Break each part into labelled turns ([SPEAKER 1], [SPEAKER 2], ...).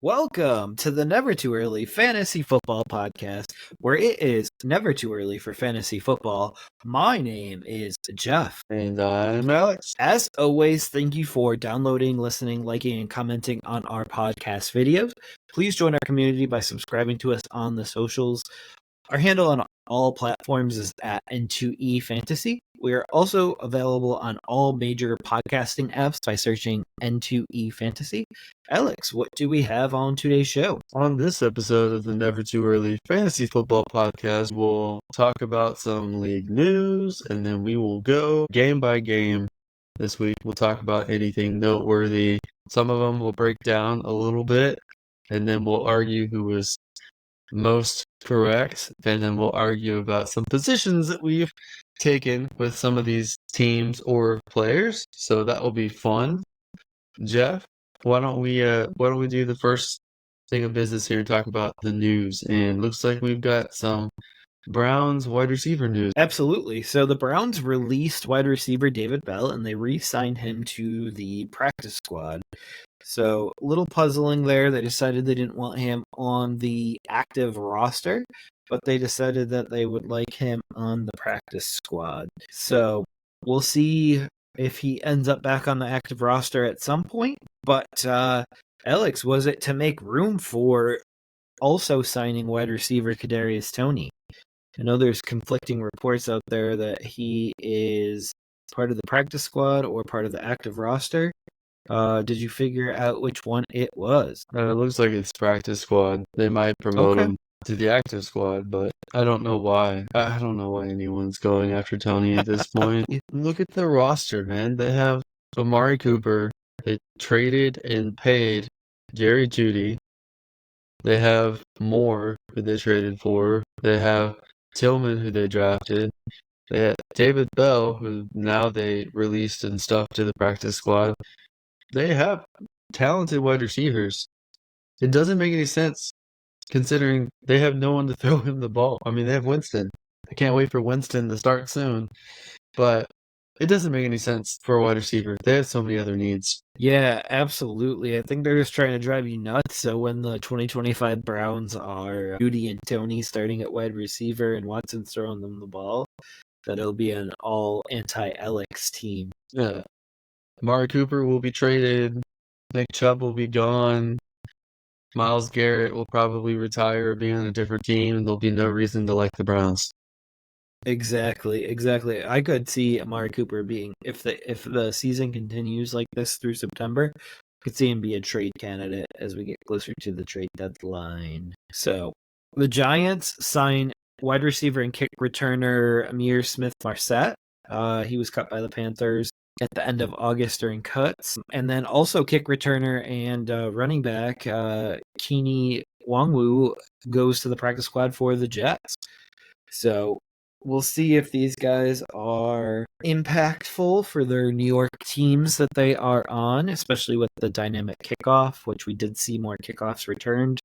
[SPEAKER 1] Welcome to the Never Too Early Fantasy Football Podcast, where it is never too early for fantasy football. My name is Jeff.
[SPEAKER 2] And I'm Alex.
[SPEAKER 1] As always, thank you for downloading, listening, liking, and commenting on our podcast videos. Please join our community by subscribing to us on the socials. Our handle on all platforms is at N2E Fantasy. We are also available on all major podcasting apps by searching N2E Fantasy. Alex, what do we have on today's show?
[SPEAKER 2] On this episode of the Never Too Early Fantasy Football Podcast, we'll talk about some league news, and then we will go game by game. This week, we'll talk about anything noteworthy. Some of them we'll break down a little bit, and then we'll argue who was most correct, and then we'll argue about some positions that we've taken with some of these teams or players. So that will be fun. Jeff, why don't we do the first thing of business here and talk about the news? And looks like we've got some Browns wide receiver news.
[SPEAKER 1] Absolutely. So the Browns released wide receiver David Bell, and they re-signed him to the practice squad. So a little puzzling there. They decided they didn't want him on the active roster, but they decided that they would like him on the practice squad. So we'll see if he ends up back on the active roster at some point. But Alex, was it to make room for also signing wide receiver Kadarius Toney? I know there's conflicting reports out there that he is part of the practice squad or part of the active roster. Did you figure out which one it was?
[SPEAKER 2] It looks like it's practice squad. They might promote him to the active squad, but I don't know why. I don't know why anyone's going after Tony at this point. Look at the roster, man. They have Amari Cooper. They traded and paid Jerry Jeudy. They have Moore, who they traded for. They have Tillman, who they drafted. They had David Bell, who now they released and stuff to the practice squad. They have talented wide receivers. It doesn't make any sense considering they have no one to throw him the ball. I mean, they have Winston. I can't wait for Winston to start soon. But it doesn't make any sense for a wide receiver. They have so many other needs.
[SPEAKER 1] Yeah, absolutely. I think they're just trying to drive you nuts. So when the 2025 Browns are Judy and Tony starting at wide receiver and Watson's throwing them the ball, that it'll be an all anti-Alex team.
[SPEAKER 2] Yeah. Amari Cooper will be traded. Nick Chubb will be gone. Myles Garrett will probably retire or be on a different team, and there'll be no reason to like the Browns.
[SPEAKER 1] Exactly. I could see Amari Cooper being, if the season continues like this through September, I could see him be a trade candidate as we get closer to the trade deadline. So the Giants sign wide receiver and kick returner Amir Smith-Marset. He was cut by the Panthers at the end of August during cuts. And then also kick returner and running back Keene Wangwu goes to the practice squad for the Jets. So we'll see if these guys are impactful for their New York teams that they are on, especially with the dynamic kickoff, which we did see more kickoffs returned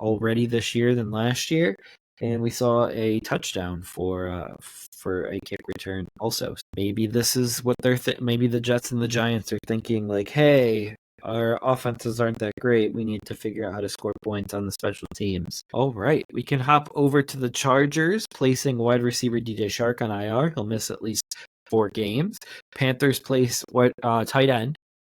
[SPEAKER 1] already this year than last year. And we saw a touchdown for a kick return also. Maybe this is what they're maybe the Jets and the Giants are thinking, like, hey, our offenses aren't that great. We need to figure out how to score points on the special teams. All right, we can hop over to the Chargers, placing wide receiver DJ Shark on IR. He'll miss at least 4 games. Panthers place tight end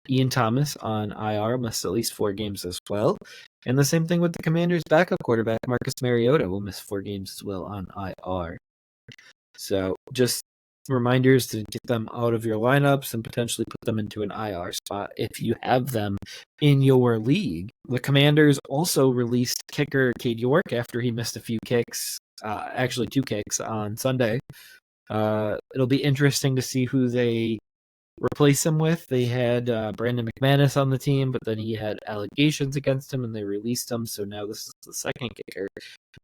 [SPEAKER 1] Ian Thomas on IR, missed at least 4 games as well. And the same thing with the Commanders' backup quarterback, Marcus Mariota, will miss 4 games as well on IR. So just reminders to get them out of your lineups and potentially put them into an IR spot if you have them in your league. The Commanders also released kicker Cade York after he missed a few kicks, actually 2 kicks on Sunday. It'll be interesting to see who they replace him with. They had Brandon McManus on the team, but then he had allegations against him and they released him. So now this is the second kicker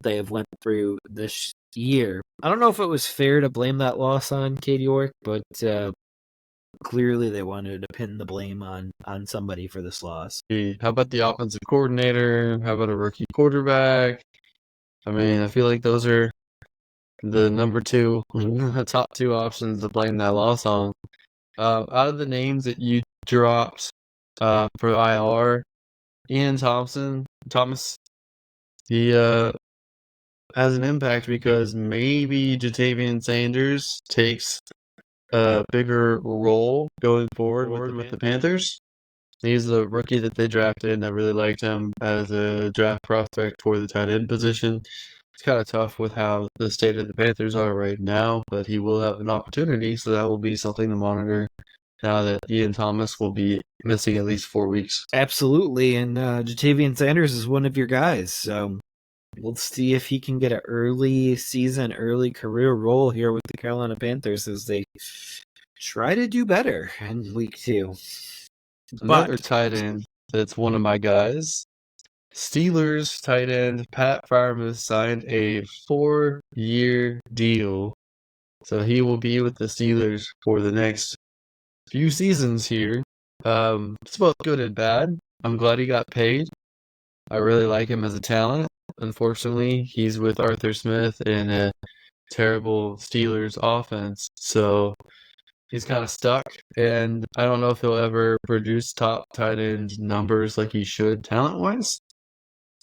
[SPEAKER 1] they have went through this year. I don't know if it was fair to blame that loss on Cade York, but clearly they wanted to pin the blame on somebody for this loss.
[SPEAKER 2] How about the offensive coordinator? How about a rookie quarterback? I mean, I feel like those are the top 2 options to blame that loss on. Out of the names that you dropped for IR, Ian Thomas, he has an impact because maybe Jatavian Sanders takes a bigger role going forward with the Panthers. He's the rookie that they drafted, and I really liked him as a draft prospect for the tight end position. It's kind of tough with how the state of the Panthers are right now, but he will have an opportunity, so that will be something to monitor now that Ian Thomas will be missing at least 4 weeks.
[SPEAKER 1] Absolutely, and Jatavian Sanders is one of your guys, so we'll see if he can get an early season, early career role here with the Carolina Panthers as they try to do better in week 2.
[SPEAKER 2] Another tight end that's one of my guys. Steelers tight end Pat Freiermuth signed a 4-year deal. So he will be with the Steelers for the next few seasons here. It's both good and bad. I'm glad he got paid. I really like him as a talent. Unfortunately, he's with Arthur Smith in a terrible Steelers offense. So he's kind of stuck, and I don't know if he'll ever produce top tight end numbers like he should talent-wise.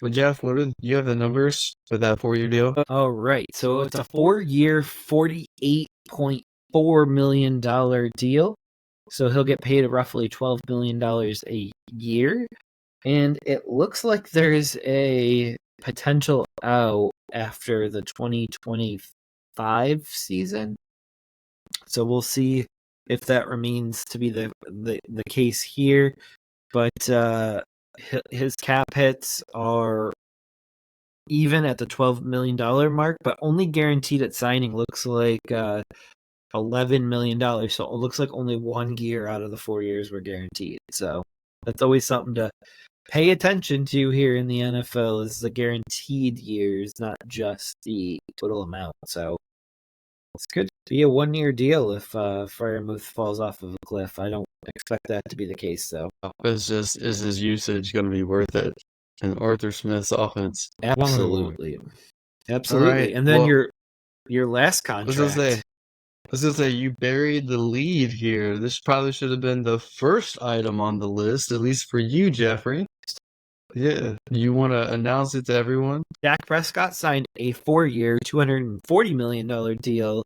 [SPEAKER 2] But Jeff, do you have the numbers for that 4-year deal?
[SPEAKER 1] All right, so it's a 4-year, $48.4 million deal. So he'll get paid roughly $12 million a year. And it looks like there's a potential out after the 2025 season. So we'll see if that remains to be the case here. But his cap hits are even at the $12 million mark, but only guaranteed at signing looks like $11 million. So it looks like only 1 year out of the 4 years were guaranteed. So that's always something to pay attention to here in the NFL is the guaranteed years, not just the total amount. So this could be a 1-year deal if Freiermuth falls off of a cliff. I don't expect that to be the case, though.
[SPEAKER 2] Is his usage going to be worth it in Arthur Smith's offense?
[SPEAKER 1] Absolutely.
[SPEAKER 2] All right.
[SPEAKER 1] And then your last contract.
[SPEAKER 2] I was gonna say you buried the lead here. This probably should have been the first item on the list, at least for you, Jeffrey. Yeah. You want to announce it to everyone?
[SPEAKER 1] Dak Prescott signed a 4-year, $240 million deal,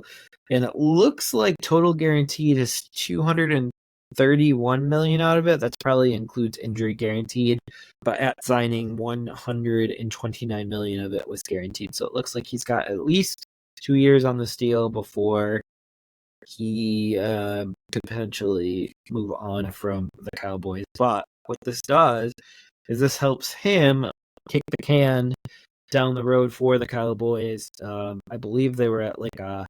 [SPEAKER 1] and it looks like total guaranteed is $231 million out of it. That probably includes injury guaranteed, but at signing, $129 million of it was guaranteed. So it looks like he's got at least 2 years on this deal before he could potentially move on from the Cowboys. But what this does is this helps him kick the can down the road for the Cowboys. I believe they were at like a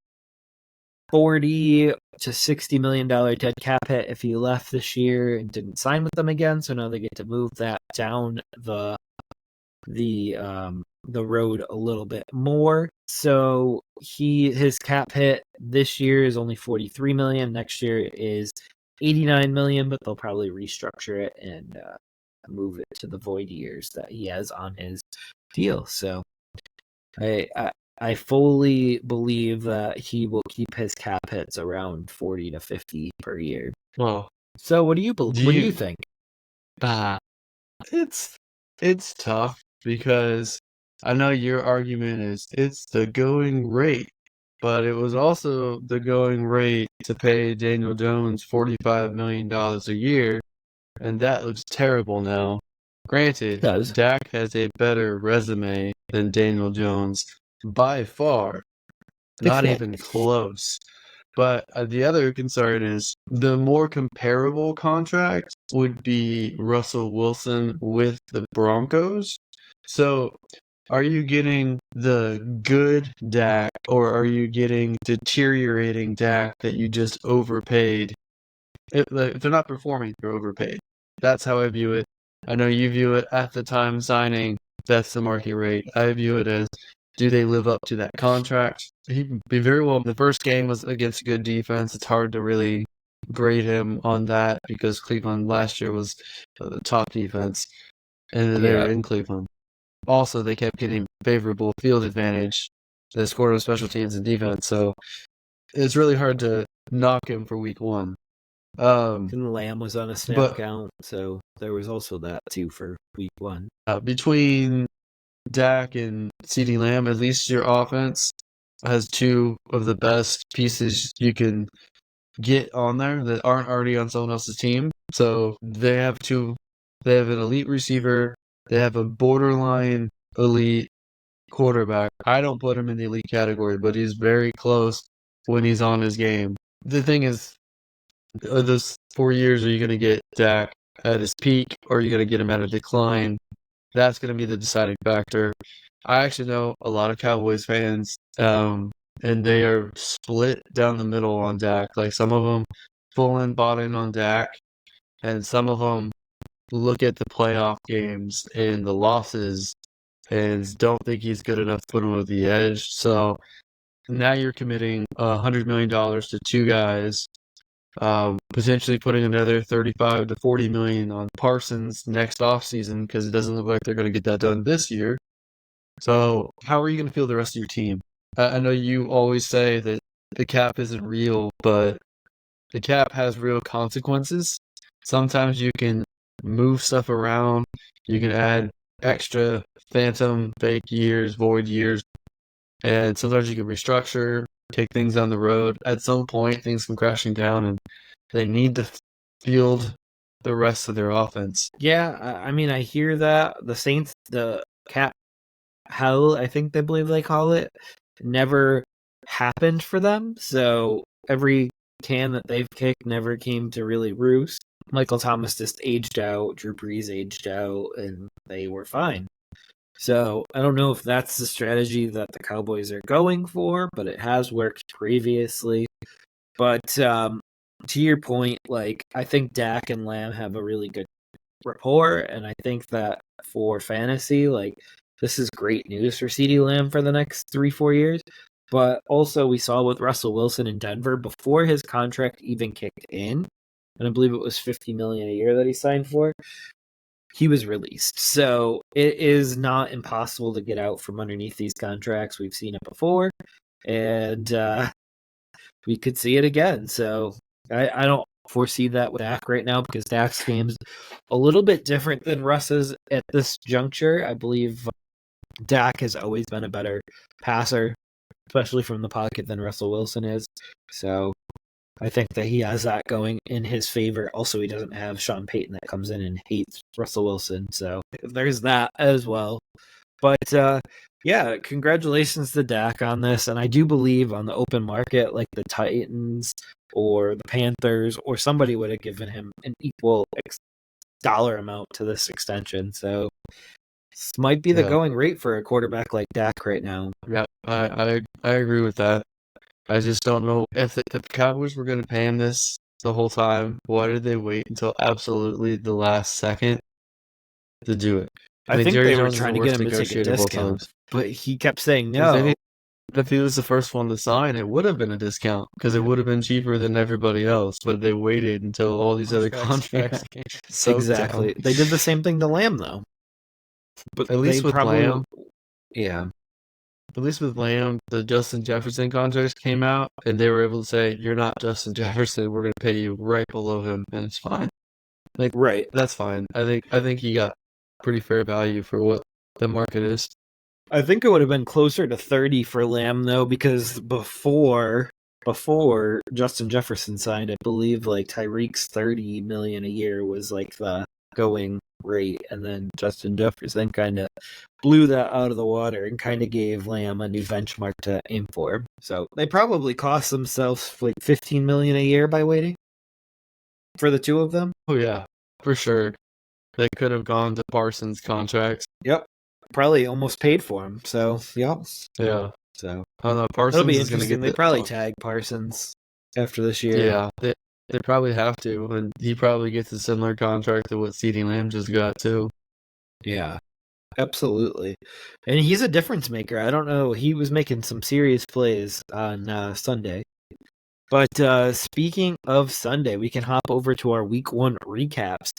[SPEAKER 1] $40 to $60 million dead cap hit if he left this year and didn't sign with them again. So now they get to move that down the road a little bit more. So his cap hit this year is only $43 million. Next year is $89 million, but they'll probably restructure it and move it to the void years that he has on his deal. So I fully believe that he will keep his cap hits around 40 to 50 per year.
[SPEAKER 2] Well,
[SPEAKER 1] so what do you think?
[SPEAKER 2] It's tough because I know your argument is it's the going rate, but it was also the going rate to pay Daniel Jones $45 million a year, and that looks terrible now. Granted, Dak has a better resume than Daniel Jones by far, not even close. But the other concern is the more comparable contract would be Russell Wilson with the Broncos. So are you getting the good Dak or are you getting deteriorating Dak that you just overpaid? If they're not performing, they're overpaid. That's how I view it. I know you view it at the time signing. That's the market rate. I view it as, do they live up to that contract? He be very well. The first game was against a good defense. It's hard to really grade him on that because Cleveland last year was the top defense, and they were in Cleveland. Also, they kept getting favorable field advantage. They scored on special teams and defense, so it's really hard to knock him for week 1.
[SPEAKER 1] And Lamb was on a snap count, so there was also that too for week 1.
[SPEAKER 2] Between Dak and CeeDee Lamb, at least your offense has two of the best pieces you can get on there that aren't already on someone else's team. So they have an elite receiver, they have a borderline elite quarterback. I don't put him in the elite category, but he's very close when he's on his game. The thing is, those 4 years, are you going to get Dak at his peak, or are you going to get him at a decline? That's going to be the deciding factor. I actually know a lot of Cowboys fans, and they are split down the middle on Dak. Like, some of them full in bought in on Dak, and some of them look at the playoff games and the losses and don't think he's good enough to put him over the edge. So now you're committing $100 million to two guys, potentially putting another 35 to 40 million on Parsons next offseason, because it doesn't look like they're going to get that done this year. So how are you going to feel the rest of your team? I know you always say that the cap isn't real, but the cap has real consequences. Sometimes you can move stuff around. You can add extra phantom, fake years, void years, and sometimes you can restructure, take things down the road. At some point, things come crashing down, and they need to field the rest of their offense.
[SPEAKER 1] Yeah, I mean, I hear that. The Saints, the cap hell, I think they believe they call it, never happened for them. So every can that they've kicked never came to really roost. Michael Thomas just aged out, Drew Brees aged out, and they were fine. So I don't know if that's the strategy that the Cowboys are going for, but it has worked previously. But to your point, like, I think Dak and Lamb have a really good rapport, and I think that for fantasy, like, this is great news for CeeDee Lamb for the next 3-4 years. But also, we saw with Russell Wilson in Denver before his contract even kicked in, and I believe it was $50 million a year that he signed for. He was released, so it is not impossible to get out from underneath these contracts. We've seen it before, and we could see it again. So I don't foresee that with Dak right now, because Dak's game's a little bit different than Russ's at this juncture. I believe Dak has always been a better passer, especially from the pocket, than Russell Wilson is. So I think that he has that going in his favor. Also, he doesn't have Sean Payton that comes in and hates Russell Wilson. So there's that as well. But yeah, congratulations to Dak on this. And I do believe on the open market, like the Titans or the Panthers or somebody would have given him an equal dollar amount to this extension. So this might be the going rate for a quarterback like Dak right now.
[SPEAKER 2] Yeah, I agree with that. I just don't know if the Cowboys were going to pay him this the whole time. Why did they wait until absolutely the last second to do it?
[SPEAKER 1] I think
[SPEAKER 2] Jerry
[SPEAKER 1] they were
[SPEAKER 2] Jones is
[SPEAKER 1] trying
[SPEAKER 2] the
[SPEAKER 1] to get
[SPEAKER 2] worst
[SPEAKER 1] him to take a
[SPEAKER 2] negotiator of all
[SPEAKER 1] discount,
[SPEAKER 2] times.
[SPEAKER 1] but he kept saying
[SPEAKER 2] If
[SPEAKER 1] no.
[SPEAKER 2] if he was the first one to sign, it would have been a discount, because it would have been cheaper than everybody else. But they waited until all these other contracts came soaked
[SPEAKER 1] Exactly.
[SPEAKER 2] down.
[SPEAKER 1] They did the same thing to Lamb, though. But
[SPEAKER 2] At least with Lamb,
[SPEAKER 1] yeah.
[SPEAKER 2] At least with Lamb, the Justin Jefferson contracts came out, and they were able to say, "You're not Justin Jefferson. We're going to pay you right below him," and it's fine. Like,
[SPEAKER 1] right.
[SPEAKER 2] That's fine. I think he got pretty fair value for what the market is.
[SPEAKER 1] I think it would have been closer to 30 for Lamb, though, because before Justin Jefferson signed, I believe like Tyreek's $30 million a year was like the going rate, and then Justin Jefferson kind of blew that out of the water and kind of gave Lamb a new benchmark to aim for. So they probably cost themselves like $15 million a year by waiting for the two of them.
[SPEAKER 2] Oh yeah, for sure. They could have gone to Parsons' contracts.
[SPEAKER 1] Yep. Probably almost paid for him. So, yep.
[SPEAKER 2] Yeah.
[SPEAKER 1] So
[SPEAKER 2] I don't know.
[SPEAKER 1] it'll
[SPEAKER 2] Parsons
[SPEAKER 1] be
[SPEAKER 2] is going to
[SPEAKER 1] interesting.
[SPEAKER 2] get
[SPEAKER 1] They
[SPEAKER 2] the
[SPEAKER 1] probably tag Parsons after this year.
[SPEAKER 2] Yeah, they probably have to, and he probably gets a similar contract to what CeeDee Lamb just got too.
[SPEAKER 1] Yeah, absolutely. And he's a difference maker. I don't know. He was making some serious plays on Sunday. But speaking of Sunday, we can hop over to our week 1 recaps.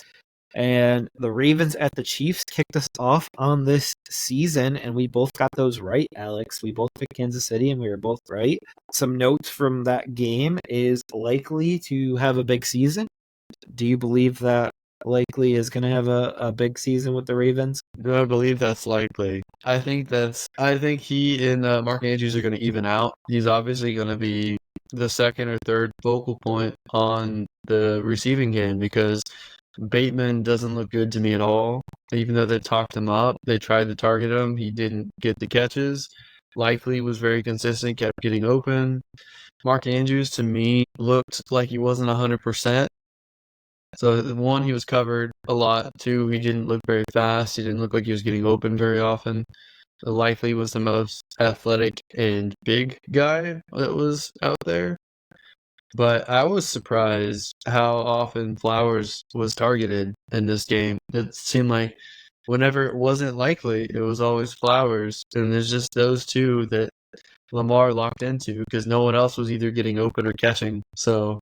[SPEAKER 1] And the Ravens at the Chiefs kicked us off on this season, and we both got those right, Alex. We both picked Kansas City, and we were both right. Some notes from that game is likely to have a big season. Do you believe that likely is going to have a big season with the Ravens?
[SPEAKER 2] Do I believe that's likely? I think he and Mark Andrews are going to even out. He's obviously going to be the second or third focal point on the receiving game because Bateman doesn't look good to me at all. Even though they talked him up, they tried to target him. He didn't get the catches. Likely was very consistent, kept getting open. Mark Andrews, to me, looked like he wasn't 100%. So, one, he was covered a lot. Two, he didn't look very fast. He didn't look like he was getting open very often. Likely was the most athletic and big guy that was out there. But I was surprised how often Flowers was targeted in this game. It seemed like whenever it wasn't likely, it was always Flowers. And there's just those two that Lamar locked into because no one else was either getting open or catching. So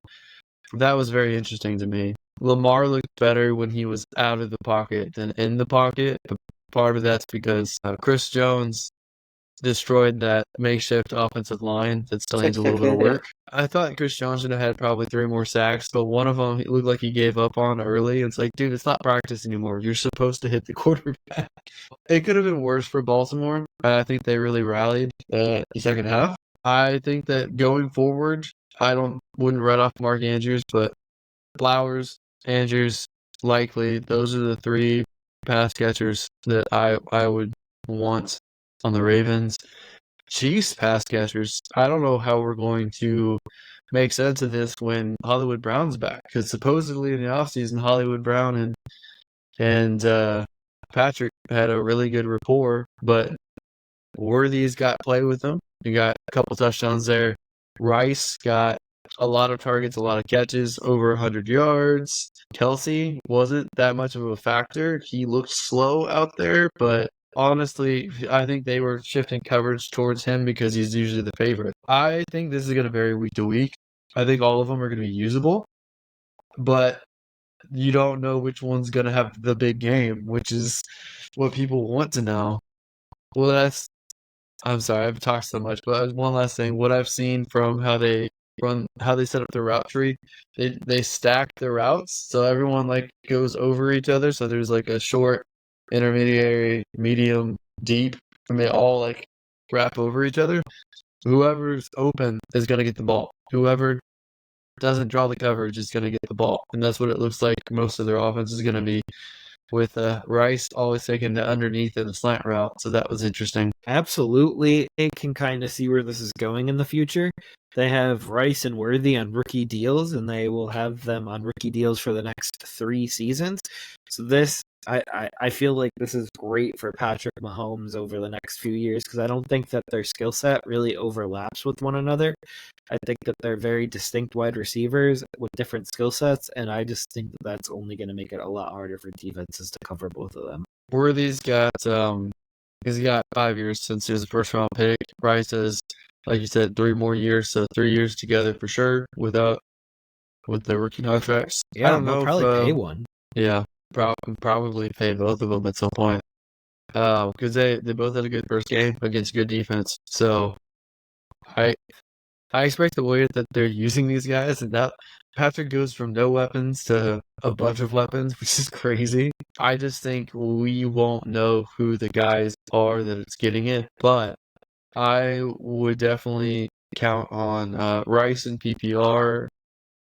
[SPEAKER 2] that was very interesting to me. Lamar looked better when he was out of the pocket than in the pocket. But part of that's because Chris Jones destroyed that makeshift offensive line that still needs a little bit of work. I thought Chris Jones should have had probably 3 more sacks, but one of them it looked like he gave up on early. It's like, dude, it's not practice anymore. You're supposed to hit the quarterback. It could have been worse for Baltimore. I think they really rallied the second half. I think that going forward, wouldn't write off Mark Andrews, but Flowers, Andrews, likely those are the 3 pass catchers that I would want on the Ravens. Chiefs pass catchers. I don't know how we're going to make sense of this when Hollywood Brown's back, because supposedly in the offseason, Hollywood Brown and Patrick had a really good rapport, but Worthy's got play with them. You got a couple touchdowns there. Rice got a lot of targets, a lot of catches, over 100 yards. Kelsey wasn't that much of a factor. He looked slow out there, but honestly, I think they were shifting coverage towards him because he's usually the favorite. I think this is going to vary week to week. I think all of them are going to be usable, but you don't know which one's going to have the big game, which is what people want to know. Well, I'm sorry, I've talked so much, but one last thing. What I've seen from how they set up the route tree, they stack the routes so everyone like goes over each other. So there's like a short, intermediary, medium, deep, and they all like wrap over each other. Whoever's open is gonna get the ball. Whoever doesn't draw the coverage is gonna get the ball, and that's what it looks like most of their offense is gonna be. With Rice always taking the underneath and the slant route, so that was interesting.
[SPEAKER 1] Absolutely. I can kind of see where this is going in the future. They have Rice and Worthy on rookie deals, and they will have them on rookie deals for the next 3 seasons. So I feel like this is great for Patrick Mahomes over the next few years because I don't think that their skill set really overlaps with one another. I think that they're very distinct wide receivers with different skill sets, and I just think that that's only going to make it a lot harder for defenses to cover both of them.
[SPEAKER 2] Worthy's got he's got 5 years since he was a first round pick. Rice has, like you said, 3 more years, so 3 years together for sure with the rookie contracts.
[SPEAKER 1] Yeah,
[SPEAKER 2] I don't
[SPEAKER 1] they'll
[SPEAKER 2] know
[SPEAKER 1] probably
[SPEAKER 2] if
[SPEAKER 1] pay one.
[SPEAKER 2] yeah, probably pay both of them at some point. Because they both had a good first game against good defense. So I I expect the way that they're using these guys, and that Patrick goes from no weapons to a bunch of weapons, which is crazy. I just think we won't know who the guys are that it's getting it, but I would definitely count on Rice and PPR.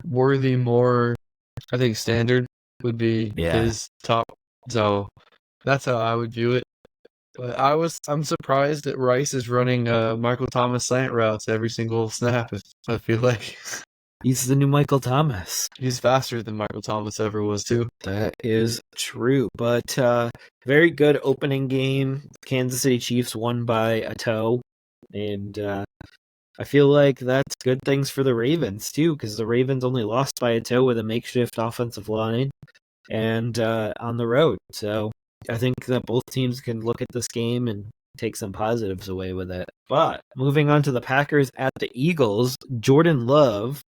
[SPEAKER 2] Worthy more, I think standard would be his top. So that's how I would view it. But I'm surprised that Rice is running Michael Thomas slant routes every single snap. I feel like
[SPEAKER 1] He's the new Michael Thomas.
[SPEAKER 2] he's faster than Michael Thomas ever was too.
[SPEAKER 1] That is true. But very good opening game. Kansas City Chiefs won by a toe. And I feel like that's good things for the Ravens, too, because the Ravens only lost by a toe with a makeshift offensive line and on the road. So I think that both teams can look at this game and take some positives away with it. But moving on to the Packers at the Eagles, Jordan Love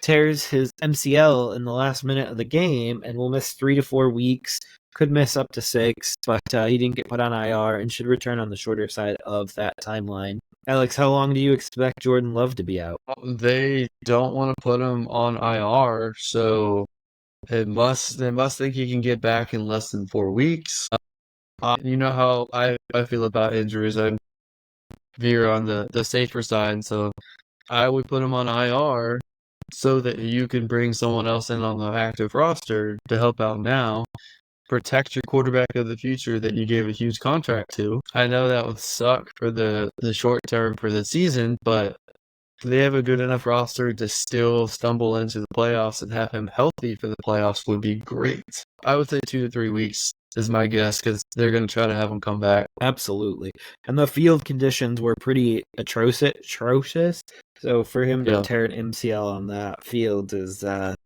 [SPEAKER 1] tears his MCL in the last minute of the game and will miss 3 to 4 weeks. Could miss up to 6, but he didn't get put on IR and should return on the shorter side of that timeline. Alex, how long do you expect Jordan Love to be out?
[SPEAKER 2] They don't want to put him on IR, so They must think he can get back in less than 4 weeks. You know how I feel about injuries. I veer on the safer side, so I would put him on IR so that you can bring someone else in on the active roster to help out now, protect your quarterback of the future that you gave a huge contract to. I know that would suck for the short term for the season, but if they have a good enough roster to still stumble into the playoffs and have him healthy for the playoffs would be great. I would say 2 to 3 weeks is my guess because they're going to try to have him come back.
[SPEAKER 1] Absolutely. And the field conditions were pretty atrocious. So for him to tear an MCL on that field is that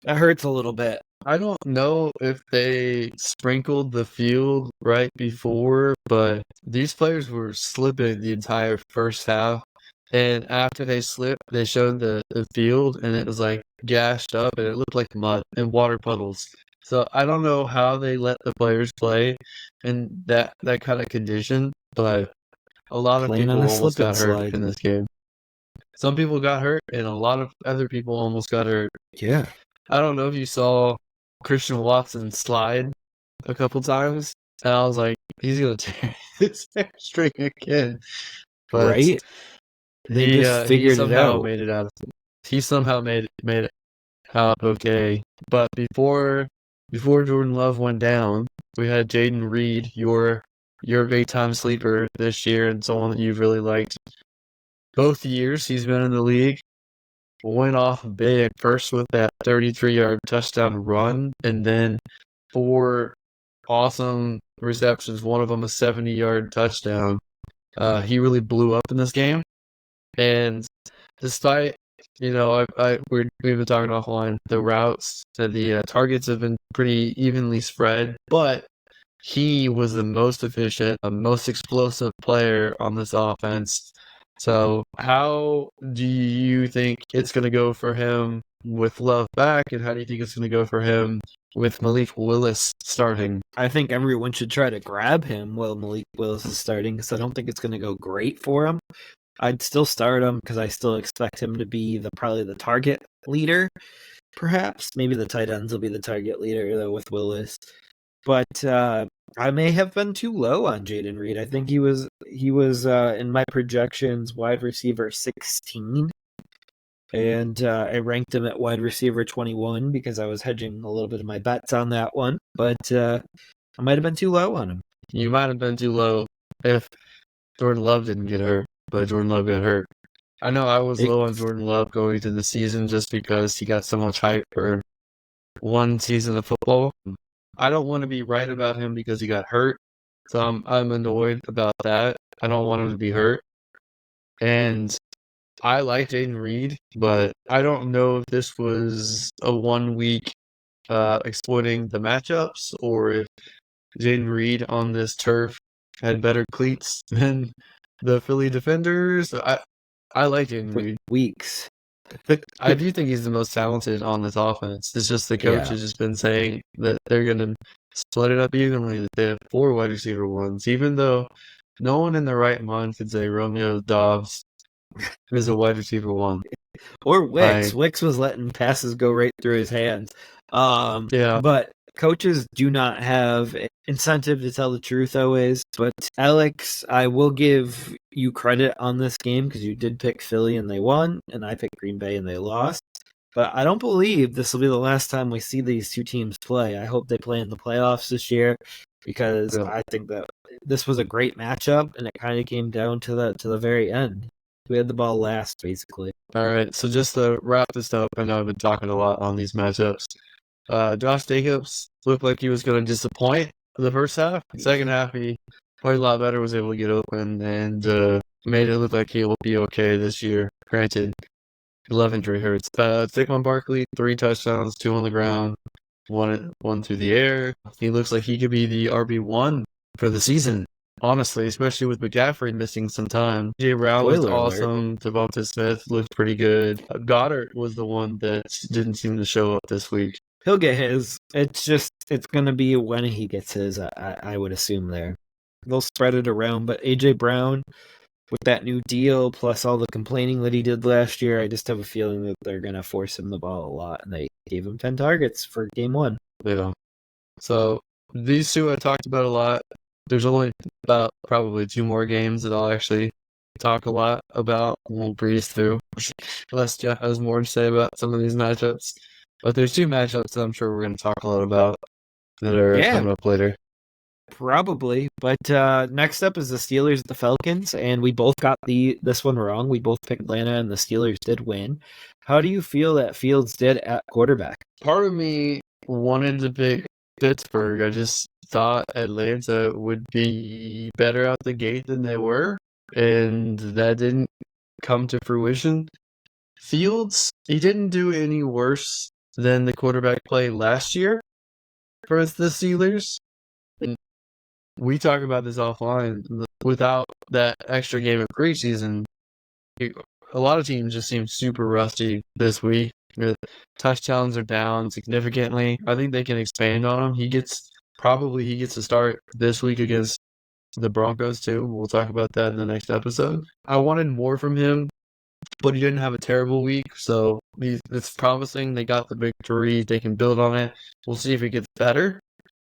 [SPEAKER 1] hurts a little bit.
[SPEAKER 2] I don't know if they sprinkled the field right before, but these players were slipping the entire first half. And after they slipped, they showed the field, and it was like gashed up, and it looked like mud and water puddles. So I don't know how they let the players play in that kind of condition, but a lot of
[SPEAKER 1] Playing on
[SPEAKER 2] people
[SPEAKER 1] a
[SPEAKER 2] almost
[SPEAKER 1] slip and
[SPEAKER 2] got hurt
[SPEAKER 1] slide.
[SPEAKER 2] in this game. Some people got hurt, and a lot of other people almost got hurt.
[SPEAKER 1] Yeah.
[SPEAKER 2] I don't know if you saw Christian Watson slide a couple times, and I was like, he's gonna tear his hamstring again. But
[SPEAKER 1] Right? They just
[SPEAKER 2] he
[SPEAKER 1] figured it
[SPEAKER 2] somehow
[SPEAKER 1] out.
[SPEAKER 2] made it out. He somehow made it out okay. But before Jordan Love went down, we had Jaden Reed, your big time sleeper this year, and someone that you've really liked. Both years he's been in the league, went off big first with that 33-yard touchdown run, and then 4 awesome receptions. One of them a 70-yard touchdown. He really blew up in this game, and despite we've been talking offline, the routes to the targets have been pretty evenly spread, but he was the most efficient, the most explosive player on this offense. So how do you think it's going to go for him with Love back, and how do you think it's going to go for him with Malik Willis starting?
[SPEAKER 1] I think everyone should try to grab him while Malik Willis is starting, because I don't think it's going to go great for him. I'd still start him because I still expect him to be probably the target leader, perhaps. Maybe the tight ends will be the target leader, though, with Willis. But I may have been too low on Jaden Reed. I think he was in my projections wide receiver 16, and I ranked him at wide receiver 21 because I was hedging a little bit of my bets on that one. But I might have been too low on him.
[SPEAKER 2] You might have been too low if Jordan Love didn't get hurt, but Jordan Love got hurt. I know I was low on Jordan Love going into the season just because he got so much hype for one season of football. I don't want to be right about him because he got hurt, so I'm annoyed about that. I don't want him to be hurt. And I like Jaden Reed, but I don't know if this was a 1 week exploiting the matchups or if Jaden Reed on this turf had better cleats than the Philly defenders. I like Jaden Reed.
[SPEAKER 1] Weeks.
[SPEAKER 2] I do think he's the most talented on this offense. It's just the coach has just been saying that they're going to split it up evenly, that they have 4 wide receiver ones, even though no one in their right mind could say Romeo Dobbs is a wide receiver 1.
[SPEAKER 1] Or Wicks. Wicks was letting passes go right through his hands. But coaches do not have incentive to tell the truth always. But Alex, I will give you credit on this game because you did pick Philly and they won, and I picked Green Bay and they lost. But I don't believe this will be the last time we see these two teams play. I hope they play in the playoffs this year because I think that this was a great matchup, and it kind of came down to the very end. We had the ball last, basically.
[SPEAKER 2] All right, so just to wrap this up, I know I've been talking a lot on these matchups. Josh Jacobs looked like he was going to disappoint in the first half. Second half, he played a lot better, was able to get open, and made it look like he will be okay this year. Granted, 11 injury hurts. Saquon Barkley, 3 touchdowns, 2 on the ground, one through the air. He looks like he could be the RB1 for the season. Honestly, especially with McCaffrey missing some time. J. Brown was awesome. Devonta Smith looked pretty good. Goddard was the one that didn't seem to show up this week.
[SPEAKER 1] He'll get his. It's going to be when he gets his, I would assume there. They'll spread it around, but A.J. Brown, with that new deal, plus all the complaining that he did last year, I just have a feeling that they're going to force him the ball a lot, and they gave him 10 targets for game 1.
[SPEAKER 2] Yeah. So these two I talked about a lot. There's only about probably 2 more games that I'll actually talk a lot about. We'll breeze through, unless Jeff has more to say about some of these matchups. But there's 2 matchups that I'm sure we're going to talk a lot about that are coming up later.
[SPEAKER 1] Probably, but next up is the Steelers at the Falcons, and we both got this one wrong. We both picked Atlanta, and the Steelers did win. How do you feel that Fields did at quarterback?
[SPEAKER 2] Part of me wanted to pick Pittsburgh. I just thought Atlanta would be better out the gate than they were, and that didn't come to fruition. Fields, he didn't do any worse than the quarterback play last year for the Steelers. And we talked about this offline. Without that extra game of preseason, a lot of teams just seem super rusty this week. The touchdowns are down significantly. I think they can expand on him. He gets to start this week against the Broncos too. We'll talk about that in the next episode. I wanted more from him, but he didn't have a terrible week, so it's promising. They got the victory. They can build on it. We'll see if it gets better.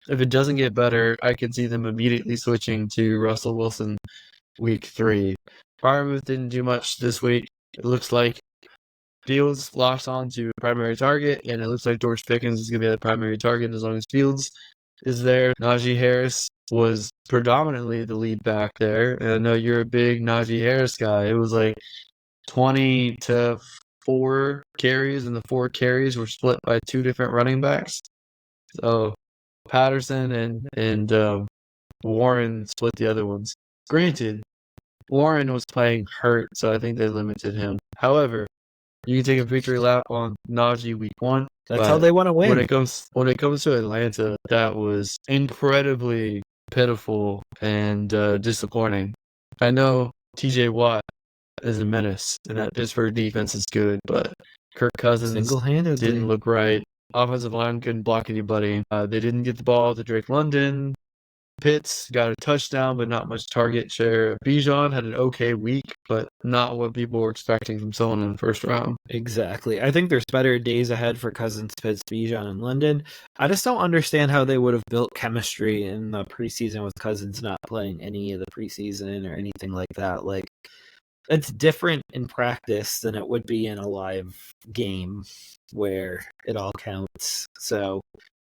[SPEAKER 2] If it doesn't get better, I can see them immediately switching to Russell Wilson week 3. Freiermuth didn't do much this week. It looks like Fields locks on to primary target, and it looks like George Pickens is going to be the primary target as long as Fields is there. Najee Harris was predominantly the lead back there, and I know you're a big Najee Harris guy. It was like 20 to 4 carries, and the 4 carries were split by 2 different running backs. So Patterson and Warren split the other ones. Granted, Warren was playing hurt, so I think they limited him. However, you can take a victory lap on Najee week 1.
[SPEAKER 1] That's how they want to win.
[SPEAKER 2] When it comes to Atlanta, that was incredibly pitiful and disappointing. I know TJ Watt is a menace, and that Pittsburgh defense is good, but Kirk Cousins
[SPEAKER 1] single-handedly
[SPEAKER 2] didn't look right. Offensive line couldn't block anybody. They didn't get the ball to Drake London. Pitts got a touchdown, but not much target share. Bijan had an okay week, but not what people were expecting from someone in the first round.
[SPEAKER 1] Exactly. I think there's better days ahead for Cousins, Pitts, Bijan, and London. I just don't understand how they would have built chemistry in the preseason with Cousins not playing any of the preseason or anything like that. Like, it's different in practice than it would be in a live game where it all counts. So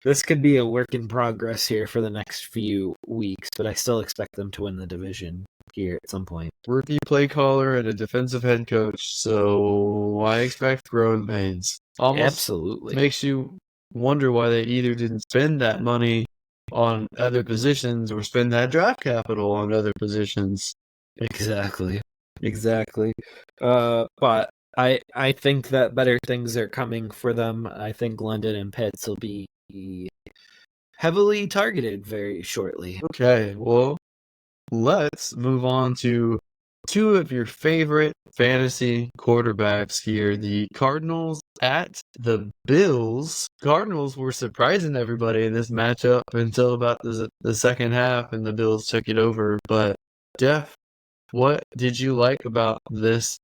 [SPEAKER 1] this could be a work in progress here for the next few weeks, but I still expect them to win the division here at some point.
[SPEAKER 2] Rookie play caller and a defensive head coach, so I expect growing pains. Almost
[SPEAKER 1] Absolutely.
[SPEAKER 2] Makes you wonder why they either didn't spend that money on other positions or spend that draft capital on other positions.
[SPEAKER 1] Exactly. But I think that better things are coming for them. I think London and Pitts will be heavily targeted very shortly.
[SPEAKER 2] Okay, well, let's move on to 2 of your favorite fantasy quarterbacks here. The Cardinals at the Bills. Cardinals were surprising everybody in this matchup until about the second half, and the Bills took it over. But, Jeff, what did you like about this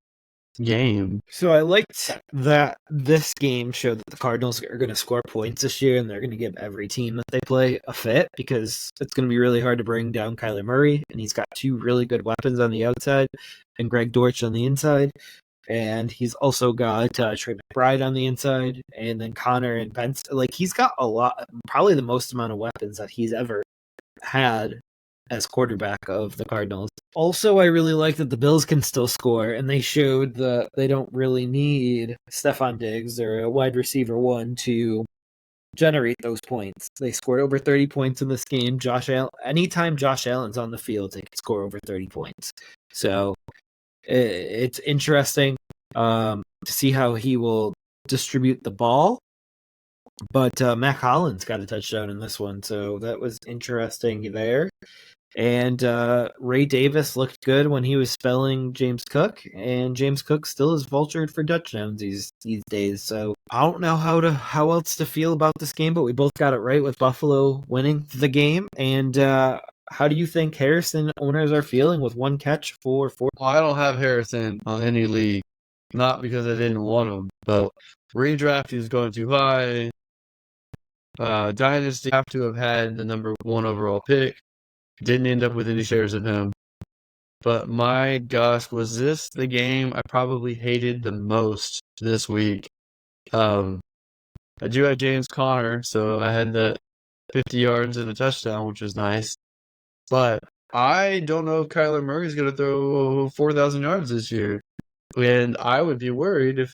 [SPEAKER 2] game?
[SPEAKER 1] So I liked that this game showed that the Cardinals are going to score points this year, and they're going to give every team that they play a fit, because it's going to be really hard to bring down Kyler Murray, and he's got 2 really good weapons on the outside and Greg Dortch on the inside. And he's also got Trey McBride on the inside, and then Connor and Pence. Like, he's got a lot, probably the most amount of weapons that he's ever had as quarterback of the Cardinals. Also, I really like that the Bills can still score, and they showed that they don't really need Stephon Diggs or a wide receiver 1 to generate those points. They scored over 30 points in this game. Anytime Josh Allen's on the field, they can score over 30 points. So it's interesting to see how he will distribute the ball. But Mac Hollins got a touchdown in this one, so that was interesting there. And Ray Davis looked good when he was spelling James Cook, and James Cook still is vultured for touchdowns these days. So I don't know how else to feel about this game, but we both got it right with Buffalo winning the game. And how do you think Harrison owners are feeling with one catch for 4?
[SPEAKER 2] Well, I don't have Harrison on any league, not because I didn't want him, but redraft is going too high. Dynasty have to have had the number 1 overall pick. Didn't end up with any shares of him. But my gosh, was this the game I probably hated the most this week? I do have James Conner, so I had the 50 yards and a touchdown, which was nice. But I don't know if Kyler Murray is going to throw 4,000 yards this year. And I would be worried if